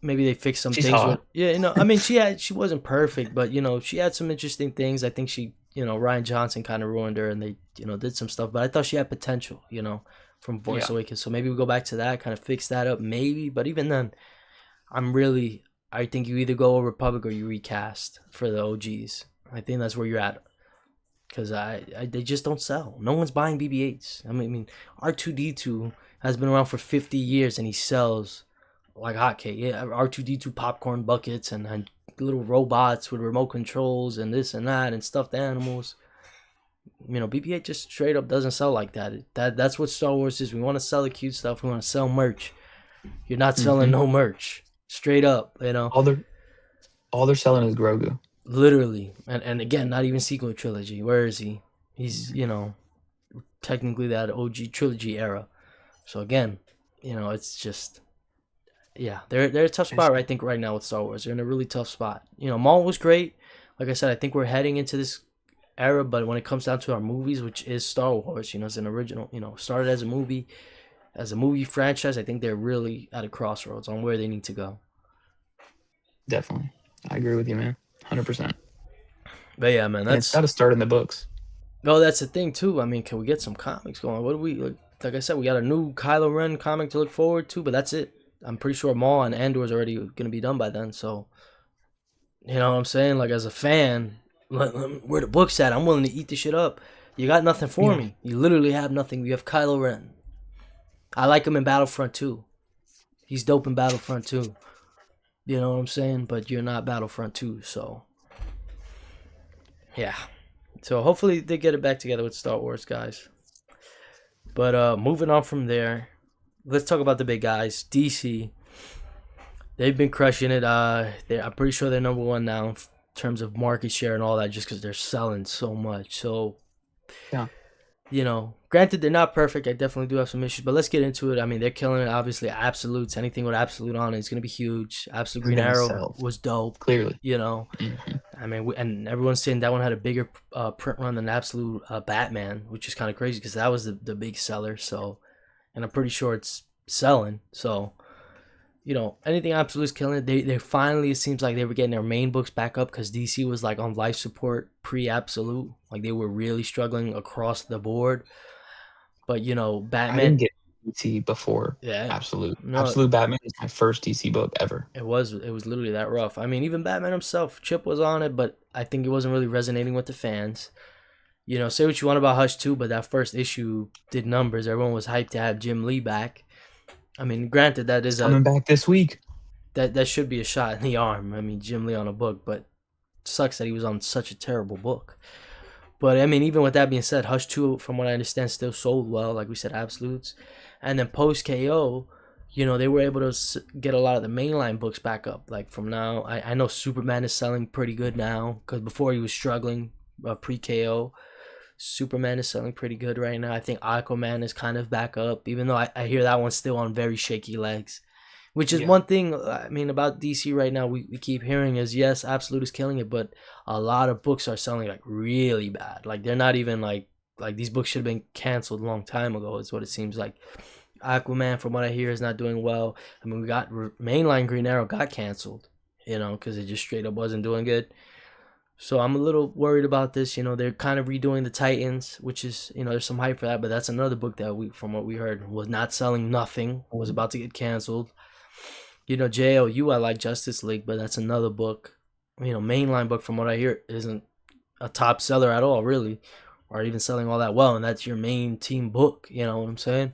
maybe they fixed some she's things with. hot. Yeah, I mean, she wasn't perfect, but she had some interesting things. I think Ryan Johnson kind of ruined her, and they did some stuff. But I thought she had potential. From Voice Yeah, Awakens. So maybe we go back to that, kind of fix that up, maybe. But even then, I think you either go Republic or you recast for the OGs. I think that's where you're at. Because they just don't sell. No one's buying BB-8s. I mean, R2D2 has been around for 50 years and he sells like hotcake. Yeah, R2D2 popcorn buckets and little robots with remote controls and this and that and stuffed animals. BB-8 just straight up doesn't sell like that. That's what Star Wars is. We want to sell the cute stuff. We want to sell merch. You're not selling hmm no merch. Straight up. all they're all they're selling is Grogu. Literally. And again, not even sequel trilogy. Where is he? He's, technically that OG trilogy era. So again, it's just yeah, they're a tough It's, spot. I think right now with Star Wars, they're in a really tough spot. Maul was great. Like I said, I think we're heading into this era, but when it comes down to our movies, which is Star Wars, it's an original. Started as a movie franchise. I think they're really at a crossroads on where they need to go. definitely, I agree with you, man. 100%. But yeah, man, And it's got that's to start in the books. no, that's the thing too. I mean, can we get some comics going? What do we like I said, we got a new Kylo Ren comic to look forward to, but that's it. I'm pretty sure Maul and Andor is already gonna be done by then. So you know what I'm saying? Like as a fan, where the book's at, I'm willing to eat the shit up. You got nothing for Yeah, me. You literally have nothing. You have Kylo Ren. I like him in Battlefront 2. He's dope in Battlefront 2. You know what I'm saying? But you're not Battlefront 2, so yeah. So hopefully they get it back together with Star Wars, guys. But moving on from there, let's talk about the big guys. DC, they've been crushing it. I'm pretty sure they're number one now in terms of market share and all that, just because they're selling so much. So yeah. Granted they're not perfect. I definitely do have some issues, but let's get into it. I mean, they're killing it. Obviously, absolutes. Anything with absolute on it is gonna be huge. Absolute It's Green gonna Arrow sell was dope. clearly. You know, Hmm. I mean, and everyone's saying that one had a bigger print run than Absolute Batman, which is kind of crazy because that was the big seller. So, and I'm pretty sure it's selling. So, anything Absolute's killing it. They finally, it seems like they were getting their main books back up because DC was like on life support pre Absolute. Like they were really struggling across the board. But I didn't Batman, get DC before yeah, Absolute. no, Absolute Batman is my first DC book ever. it was literally that rough. I mean, even Batman himself, Chip was on it, but I think it wasn't really resonating with the fans. Say what you want about Hush 2, but that first issue did numbers. Everyone was hyped to have Jim Lee back. I mean, granted, that He's is a coming back this week. that should be a shot in the arm. I mean, Jim Lee on a book, but it sucks that he was on such a terrible book. But I mean, even with that being said, Hush 2, from what I understand, still sold well. Like we said, absolutes. And then post KO, they were able to get a lot of the mainline books back up. Like from now, I know Superman is selling pretty good now because before he was struggling pre KO. Superman is selling pretty good right now. I think Aquaman is kind of back up, even though I hear that one's still on very shaky legs. Which is Yeah. one thing, I mean, about DC right now, we keep hearing is yes, Absolute is killing it, but a lot of books are selling like really bad. Like they're not even like these books should have been canceled a long time ago, is what it seems like. Aquaman, from what I hear, is not doing well. I mean, we got mainline Green Arrow got canceled, because it just straight up wasn't doing good. So I'm a little worried about this. They're kind of redoing the Titans, which is, there's some hype for that, but that's another book that from what we heard, was not selling nothing, was about to get canceled. JLU, I like Justice League, but that's another book. Mainline book, from what I hear, isn't a top seller at all, really, or even selling all that well, and that's your main team book. You know what I'm saying?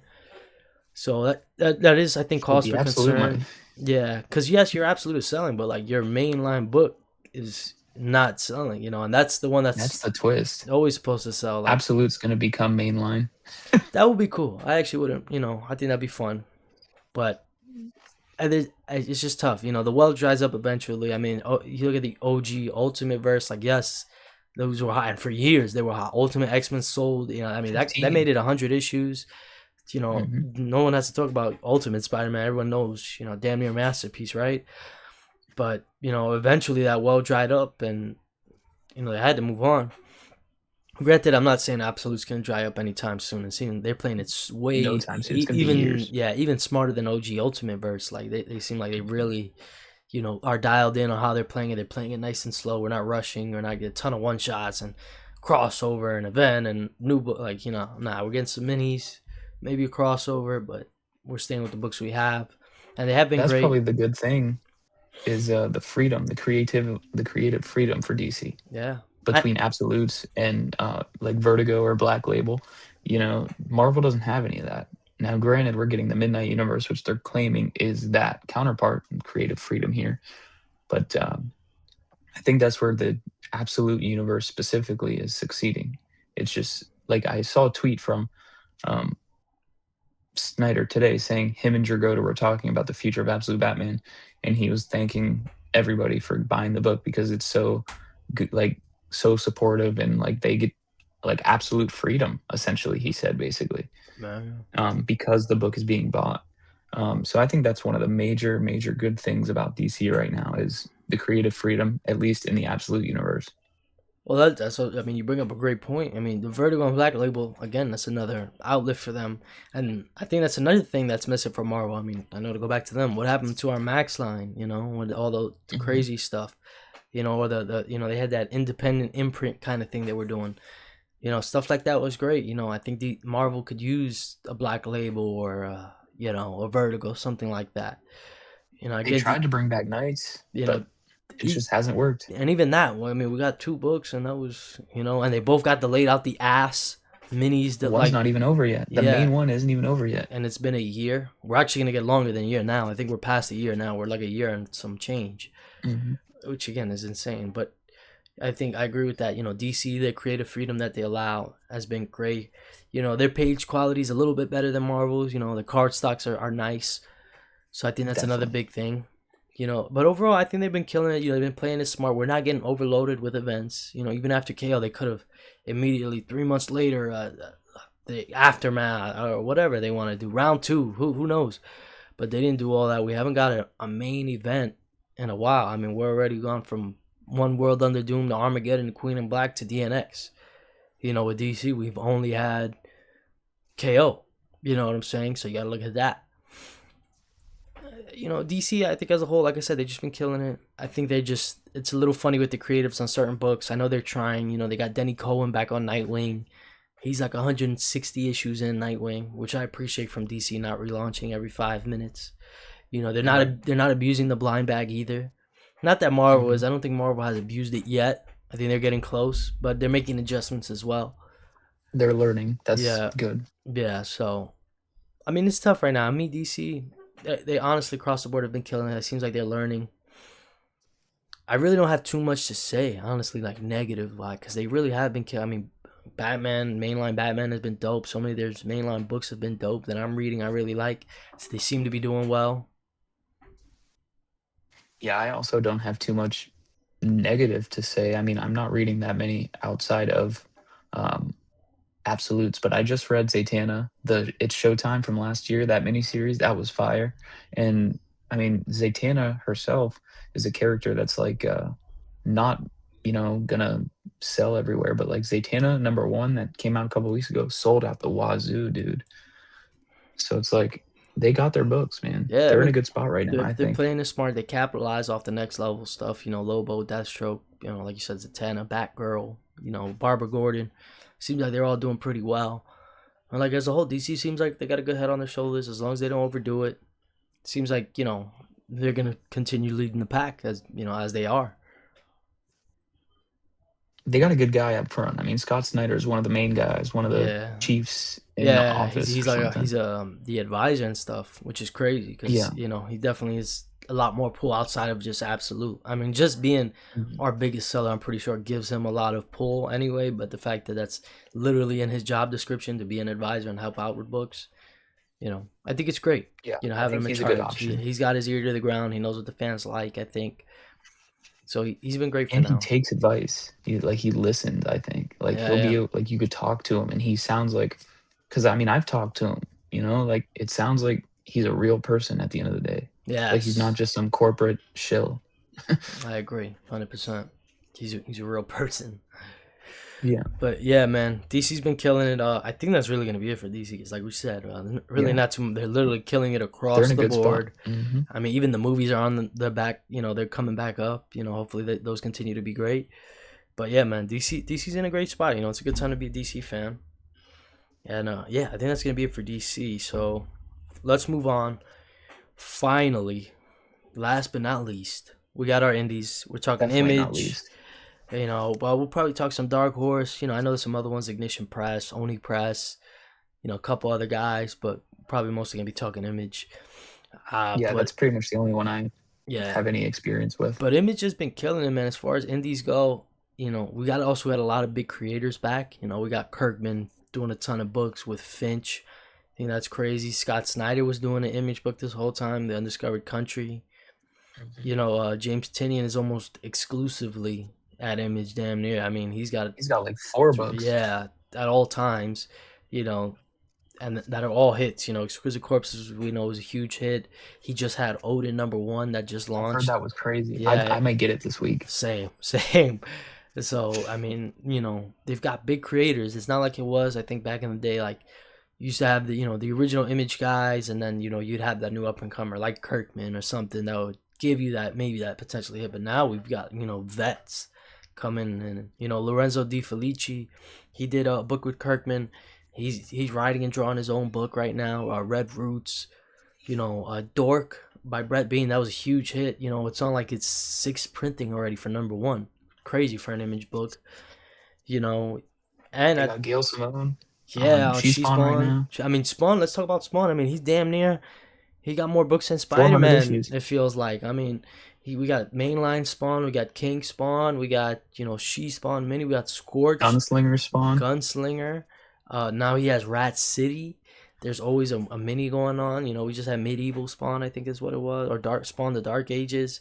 So that is, I think, So cause the for Absolute concern. money. Yeah, because yes, your absolute is selling, but like your mainline book is not selling. And that's the one That's that's the twist. always supposed to sell. Like Absolute's gonna become mainline. that would be cool. I actually wouldn't. I think that'd be fun, but it's just tough. The well dries up eventually. I mean, you look at the OG Ultimate verse. Like, yes, those were hot, and for years they were hot. Ultimate X Men sold. I mean that made 15. it 100 issues. Hmm. No one has to talk about Ultimate Spider Man. Everyone knows, damn near masterpiece, right? But eventually that well dried up, and they had to move on. Granted, I'm not saying Absolute's gonna dry up anytime soon. And seeing they're playing it No way time soon. It's gonna be even years. yeah even smarter than OG Ultimate Verse. Like they seem like they really are dialed in on how they're playing it. They're playing it nice and slow. We're not rushing. We're not getting a ton of one shots and crossover and event and new book. Like nah, we're getting some minis, maybe a crossover, but we're staying with the books we have, and they have been That's great. probably the good thing is the freedom, the creative freedom for DC Yeah, I between Absolutes and like Vertigo or Black Label. Marvel doesn't have any of that. Now, granted, we're getting the Midnight Universe, which they're claiming is that counterpart in creative freedom here. But I think that's where the Absolute Universe specifically is succeeding. It's just like I saw a tweet from um, Snyder today saying him and Dragotta were talking about the future of Absolute Batman, and he was thanking everybody for buying the book because it's so good, like so supportive, and like they get like absolute freedom. Essentially, he said basically man. because the book is being bought. So I think that's one of the major good things about DC right now is the creative freedom, at least in the Absolute universe. Well, I mean, you bring up a great point. I mean, the Vertigo and Black Label, again, that's another outlet for them. And I think that's another thing that's missing from Marvel. I mean, I know to go back to them, what happened to our Max line, with all the Hmm. crazy stuff, or they had that independent imprint kind of thing they were doing. Stuff like that was great. I think the Marvel could use a Black Label or, a Vertigo, something like that. I They get the, tried to bring back Knights, you know, but it just hasn't worked. and even that, well, I mean, we got two books, and that was, and they both got delayed out the ass. Minis that One's not like, even over yet. The yeah, main one isn't even over yet. and it's been a year. We're actually gonna get longer than a year now. I think we're past a year now. We're like a year and some change, Hmm. which again is insane. But I think I agree with that. DC, their creative freedom that they allow has been great. Their page quality is a little bit better than Marvel's. The card stocks are nice. So I think that's another Definitely. big thing. But overall, I think they've been killing it. They've been playing it smart. We're not getting overloaded with events. Even after KO, they could have immediately 3 months later the aftermath or whatever they want to do. Round two, who knows? But they didn't do all that. We haven't got a main event in a while. I mean, we're already gone from One World Under Doom to Armageddon to Queen and Black to DNX. You know, with DC, we've only had KO. You know what I'm saying? So you got to look at that. You know, DC, I think as a whole, like I said, they've just been killing it. I think it's a little funny with the creatives on certain books. I know they're trying. You know, they got Denny Cohen back on Nightwing. He's like 160 issues in Nightwing, which I appreciate from DC not relaunching every 5 minutes. You know, they're not abusing the blind bag either. Not that Marvel is. I don't think Marvel has abused it yet. I think they're getting close, but they're making adjustments as well. They're learning. That's Yeah, good. yeah. So, I mean, it's tough right now. I mean, DC, they honestly across the board have been killing it. It seems like they're learning. I really don't have too much to say, honestly, like negative, like, because they really have been killing. I mean, mainline Batman has been dope. So many of their mainline books have been dope that I'm reading. I really like. So they seem to be doing well. Yeah, I also don't have too much negative to say. I mean, I'm not reading that many outside of um, absolutes, but I just read Zatanna, the It's Showtime from last year, that miniseries. That was fire. And I mean, Zatanna herself is a character that's like not, gonna sell everywhere, but like Zatanna #1 that came out a couple weeks ago sold out the wazoo, dude. So it's like they got their books, man. Yeah, I They're in a mean, good spot right now, I they're think. playing it smart. They capitalize off the next level stuff. You know, Lobo, Deathstroke. You know, like you said, Zatanna, Batgirl. You know, Barbara Gordon. Seems like they're all doing pretty well. And like as a whole, DC seems like they got a good head on their shoulders as long as they don't overdo it. Seems like they're gonna continue leading the pack as they are. They got a good guy up front. I mean, Scott Snyder is one of the main guys, one of the Yeah, chiefs in the yeah. He's office or he's like something. the advisor and stuff, which is crazy because Yeah. he definitely is a lot more pull outside of just absolute. I mean, just being Mhm. our biggest seller, I'm pretty sure gives him a lot of pull anyway. But the fact that that's literally in his job description to be an advisor and help out with books, I think it's great. Yeah, I Having think him in he's a good charge. option. He's got his ear to the ground. He knows what the fans like. I think so. He's been great for And he now. takes advice. He listened, I think. Like Yeah, he'll be yeah. like you could talk to him and he sounds like, cuz I mean, I've talked to him, like it sounds like he's a real person at the end of the day. Like he's not Yes, just some corporate shill. I agree, 100%. He's a real person. Yeah. But yeah, man, DC's been killing it. I think that's really gonna be it for DC. Cause like we said, really Yeah. not too. They're literally killing it They're in across a the good spot. board. Mhm. I mean, even the movies are on the back. They're coming back up. Hopefully those continue to be great. But yeah, man, DC's in a great spot. It's a good time to be a DC fan. And yeah, I think that's gonna be it for DC. So let's move on. Finally, last but not least, we got our indies. We're talking Definitely not Image. least. But we'll probably talk some Dark Horse. I know there's some other ones, Ignition Press, Oni Press, a couple other guys, but probably mostly gonna be talking Image. Yeah, But that's pretty much the only one I yeah, have any experience with. but Image has been killing it, man. As far as indies go, we got a lot of big creators back. We got Kirkman doing a ton of books with Finch. I think that's crazy. Scott Snyder was doing an Image book this whole time, The Undiscovered Country. Mhm. James Tinian is almost exclusively at Image, damn near. I mean, he's got He's got like 4 books. yeah, at all times, you know, and that are all hits. Exquisite Corpses we know is a huge hit. He just had Odin #1 that just I've heard launched. that was crazy. Yeah, I might get it this week. same, same. So I mean, they've got big creators. It's not like it was, I think, back in the day. Like you used to have the original Image guys, and then you'd have that new up and comer like Kirkman or something that would give you that maybe that potentially hit. But now we've got vets coming, and Lorenzo Di Felici, he did a book with Kirkman. He's writing and drawing his own book right now. Red Roots, Dork by Brett Bean, that was a huge hit. It's on like it's 6th printing already for #1. Crazy for an Image book, you know. And They got Gail Simone on yeah, She She Spawn right Spawn. now. I mean, Spawn. Let's talk about Spawn. I mean, he's damn near. He got more books than Spider 400 Man. issues. It feels like. I mean, we got mainline Spawn. We got King Spawn. We got She Spawn mini. We got Scorch, Gunslinger Spawn. Gunslinger. Now he has Rat City. There's always a mini going on. We just had Medieval Spawn. I think is what it was, or Dark Spawn, the Dark Ages.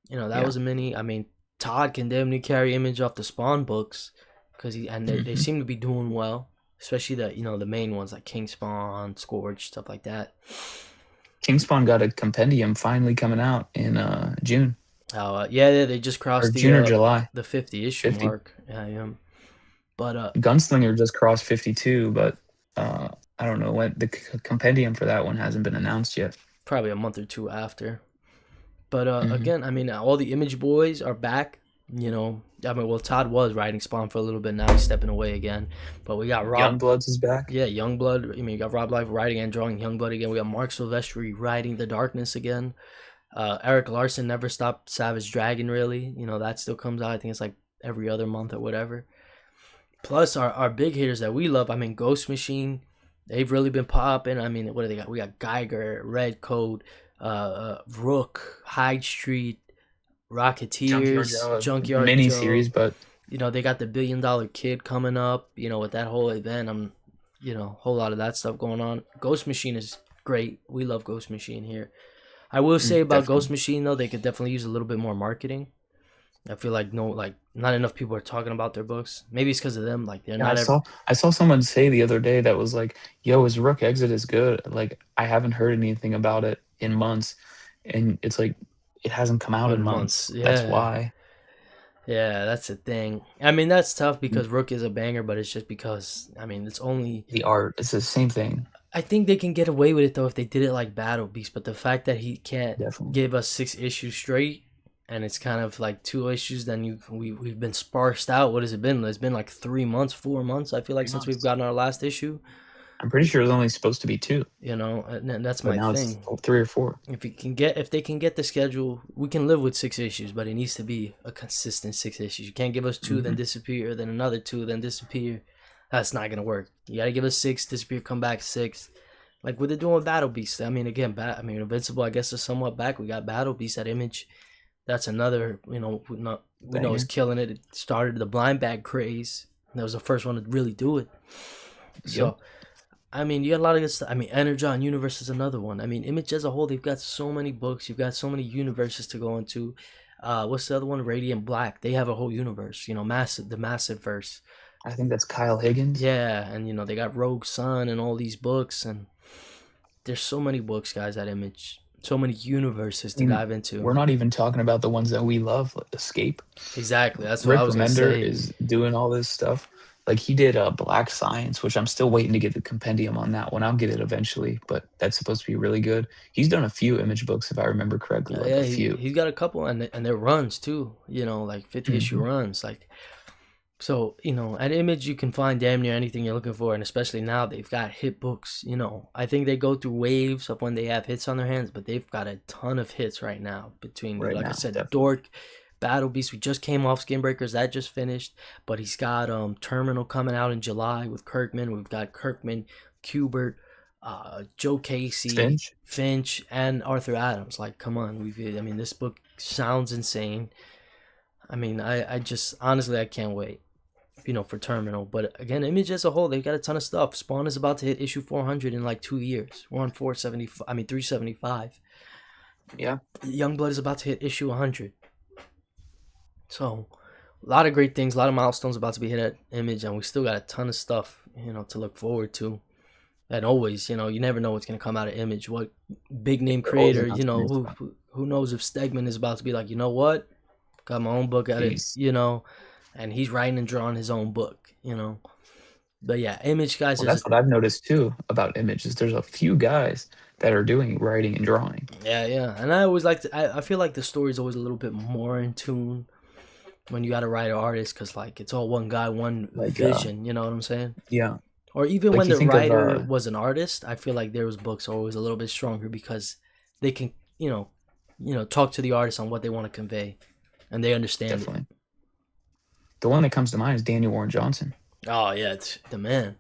That Yeah. was a mini. I mean, Todd can definitely carry Image off the Spawn books because they Mhm. seem to be doing well. especially the main ones like King Spawn, Scourge, stuff like that. Kingspawn got a compendium finally coming out in June Yeah, they just or crossed June or July. the 50 issue 50. mark. Yeah, yeah. But Gunslinger just crossed 52, but I don't know when the compendium for that one hasn't been announced yet. probably a month or two after. But Hmm. again, I mean, all the Image boys are back. I mean, well, Todd was writing Spawn for a little bit. Now he's stepping away again. But we got Rob, Youngbloods is back. yeah, Youngblood. I mean, you got Rob Life writing and drawing Youngblood again. We got Mark Silvestri writing The Darkness again. Eric Larson never stopped Savage Dragon, really. That still comes out. I think it's like every other month or whatever. Plus, our big hitters that we love, I mean, Ghost Machine, they've really been popping. I mean, what do they got? We got Geiger, Red Code, Rook, Hyde Street, Junkyard Rocketeers, Joe, Junkyard mini Joe. series, but They got the $1 billion Kid coming up. With that whole event, whole lot of that stuff going on. Ghost Machine is great. We love Ghost Machine here. I will say about Ghost definitely. Machine though, they could definitely use a little bit more marketing. I feel like not enough people are talking about their books. Maybe it's because of them. Like they're Yeah, I not saw ever I saw someone say the other day that was like, "Yo, his Rook exit is good." Like I haven't heard anything about it in months, and it's like it hasn't come out in in months. months. That's Yeah, why yeah, that's the thing. I mean, that's tough because Rook is a banger, but it's just because I mean, it's only. the art it's the same thing. I think they can get away with it though if they did it like Battle Beast, but the fact that he can't Definitely. give us 6 issues straight, and it's kind of like 2 issues, then we've been sparsed out. What has it been? It's been like 3 months, 4 months. I feel like Three since we've months. gotten our last issue. I'm pretty sure it was only supposed to be two, And that's but my now it's thing. 3 or 4. If they can get the schedule, we can live with 6 issues, but it needs to be a consistent 6 issues. You can't give us two, then Hmm. disappear, then another two, then disappear. That's not gonna work. You gotta give us six, disappear, come back six. Like what they're doing with Battle Beast. I mean, again, Invincible. I guess is somewhat back. We got Battle Beast at Image. That's another. We know is Banger. killing it. It started the blind bag craze. That was the first one to really do it. Yep. So I mean, you got a lot of good stuff. I mean, Energon Universe is another one. I mean, Image as a whole, they've got so many books. You've got so many universes to go into. What's the other one? Radiant Black. They have a whole universe. The massive verse. I think that's Kyle Higgins. Yeah, and they got Rogue Sun and all these books, and there's so many books, guys, at Image. So many universes I to mean, dive into. we're not even talking about the ones that we love, like Escape. Exactly. That's what I Rick was gonna Remender say. is doing all this stuff. Like he did Black Science, which I'm still waiting to get the compendium on that one. I'll get it eventually, but that's supposed to be really good. He's done a few Image books, if I remember correctly, like Yeah, a he few. he's got a couple, and they're runs too. Like 50 issue Hmm. runs. Like so, at Image you can find damn near anything you're looking for, and especially now they've got hit books. I think they go through waves of when they have hits on their hands, but they've got a ton of hits right now between, Right like I now, said, definitely. Dork, Battle Beast. We just came off Skin Breakers, that just finished, but he's got Terminal coming out in July with Kirkman. We've got Kirkman, Kubert, Joe Casey, Finch. Finch, and Arthur Adams. Like, come on, I mean, this book sounds insane. I mean, I just honestly I can't wait. For Terminal. But again, Image as a whole, they've got a ton of stuff. Spawn is about to hit issue 400 in like 2 years. We're on 470. I mean 375. Yeah. Youngblood is about to hit issue 100. So a lot of great things, a lot of milestones about to be hit at Image, and we still got a ton of stuff to look forward to. And always, you never know what's gonna come out of Image. What big name They're always creator, announcing new stuff. who knows if Stegman is about to be like, you know what, got my own book at it, Peace. and he's writing and drawing his own book. But yeah, Image guys, Well, there's a that's what I've noticed too about Image is there's a few guys that are doing writing and drawing. yeah, and I always like to. I feel like the story's always a little bit more in tune when you got to write an artist because like it's all one guy, one Like, vision. You know what I'm saying? yeah, Or even like when you the think of writer was an artist, I feel like those books are always a little bit stronger because they can, talk to the artist on what they want to convey, and they understand it. definitely. The one that comes to mind is Daniel Warren Johnson. Oh yeah, it's the man.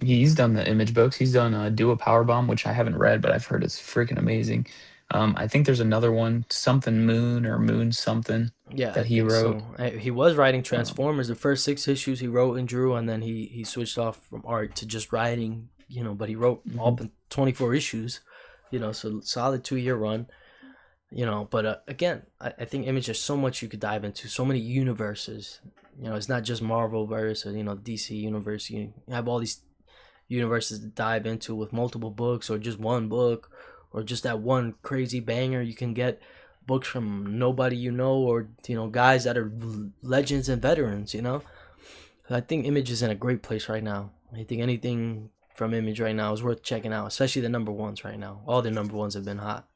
He's done the Image books. He's done Do a Powerbomb, which I haven't read, but I've heard it's freaking amazing. I think there's another one, something Moon or Moon something, Yeah, I that he think wrote. so. He was writing Um, Transformers. The first 6 issues he wrote and drew, and then he switched off from art to just writing. But he wrote all mhm. 24 issues. So solid 2 year run. But again, I think Image there's so much you could dive into, so many universes. You know, it's not just Marvel verse or DC universe. You have all these universes to dive into with multiple books or just one book or just that one crazy banger. You can get books from nobody or guys that are legends and veterans. I think Image is in a great place right now. I think anything from Image right now is worth checking out, especially the number ones right now. All the number ones have been hot.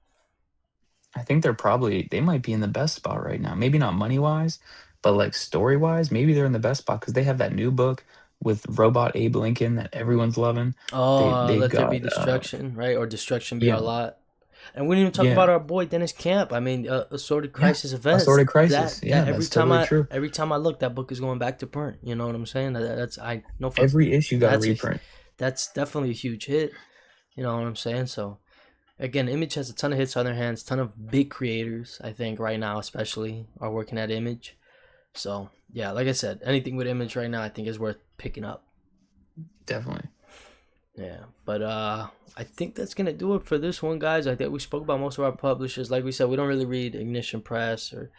I think they might be in the best spot right now. Maybe not money wise, but like story wise, maybe they're in the best spot because they have that new book with Robot Abe Lincoln that everyone's loving. Oh, They've Let There got Be Destruction, right? Or Destruction Be Our yeah, Lot. And we didn't even talk about yeah, our boy Dennis Camp. I mean, Assorted yeah. Crisis Events. Assorted Crisis. That Yeah, every that's time totally I true. every time I look, that book is going back to print. You know what I'm saying? That's I know for Every issue got a that's a reprint. that's definitely a huge hit. You know what I'm saying? So again, Image has a ton of hits on their hands. Ton of big creators, I think, right now especially are working at Image. So yeah, like I said, anything with Image right now, I think is worth picking up. Definitely. Yeah, but I think that's gonna do it for this one, guys. I think we spoke about most of our publishers. Like we said, we don't really read Ignition Press or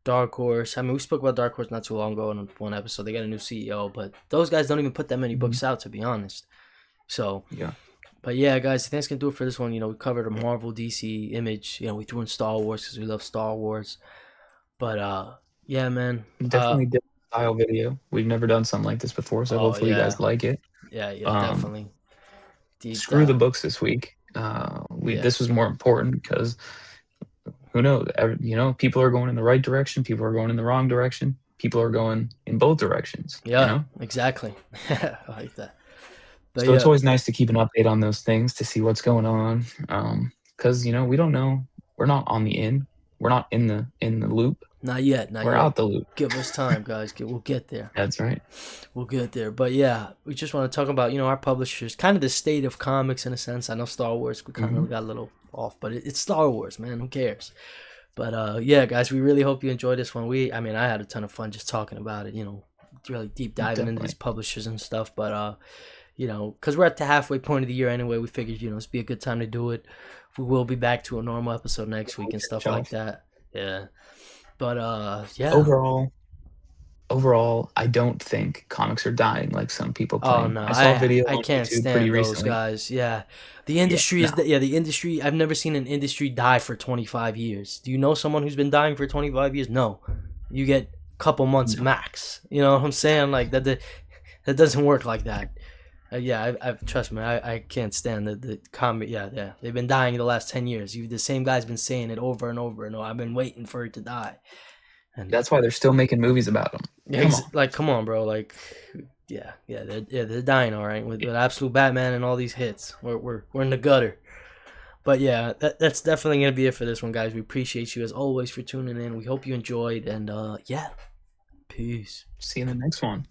Dark Horse. I mean, we spoke about Dark Horse not too long ago in one episode. They got a new CEO, but those guys don't even put that many Mhm. books out, to be honest. So, Yeah, but yeah, guys, I think that's gonna do it for this one. We covered a Marvel, DC, Image. We threw in Star Wars because we love Star Wars. But yeah, man. definitely different style video. We've never done something like this before, so Oh hopefully you yeah, guys like it. yeah, Um, definitely deep Screw the dive. books this week. We Yeah, This was more important because who knows? People are going in the right direction. People are going in the wrong direction. People are going in both directions. yeah, exactly. I like that. But So it's yeah, always nice to keep an update on those things to see what's going on. Because we don't know. We're not on the in. We're not in the loop. not yet, not We're yet. out the loop. Give us time, guys. We'll get there. That's right. We'll get there. But yeah, we just want to talk about our publishers, kind of the state of comics in a sense. I know Star Wars, we kind Hmm. of got a little off, but it's Star Wars, man. Who cares? But yeah, guys, we really hope you enjoyed this one. I mean, I had a ton of fun just talking about it. Really deep diving into these Definitely. publishers and stuff. But because we're at the halfway point of the year anyway, we figured it's be a good time to do it. We will be back to a normal episode next week and stuff like Shelf. that. Yeah. But yeah. Overall, overall, I don't think comics are dying like some people Oh claim. no, I saw a video I on can't YouTube pretty stand those recently. guys. Yeah, the Yeah, industry no, the industry. I've never seen an industry die for 25 years. Do you know someone who's been dying for 25 years? No, you get a couple months no. max. You know what I'm saying? Like that doesn't work like that. Yeah, I've trust me, I can't stand the comment. Yeah, yeah, they've been dying the last 10 years. The same guy's been saying it over and over and over. I've been waiting for it to die. And That's why they're still making movies about them. yeah, Come on. like come on, bro. Like, they're dying all right with Absolute Batman and all these hits. We're in the gutter. But yeah, that's definitely gonna be it for this one, guys. We appreciate you as always for tuning in. We hope you enjoyed, and yeah, peace. See you in the next one.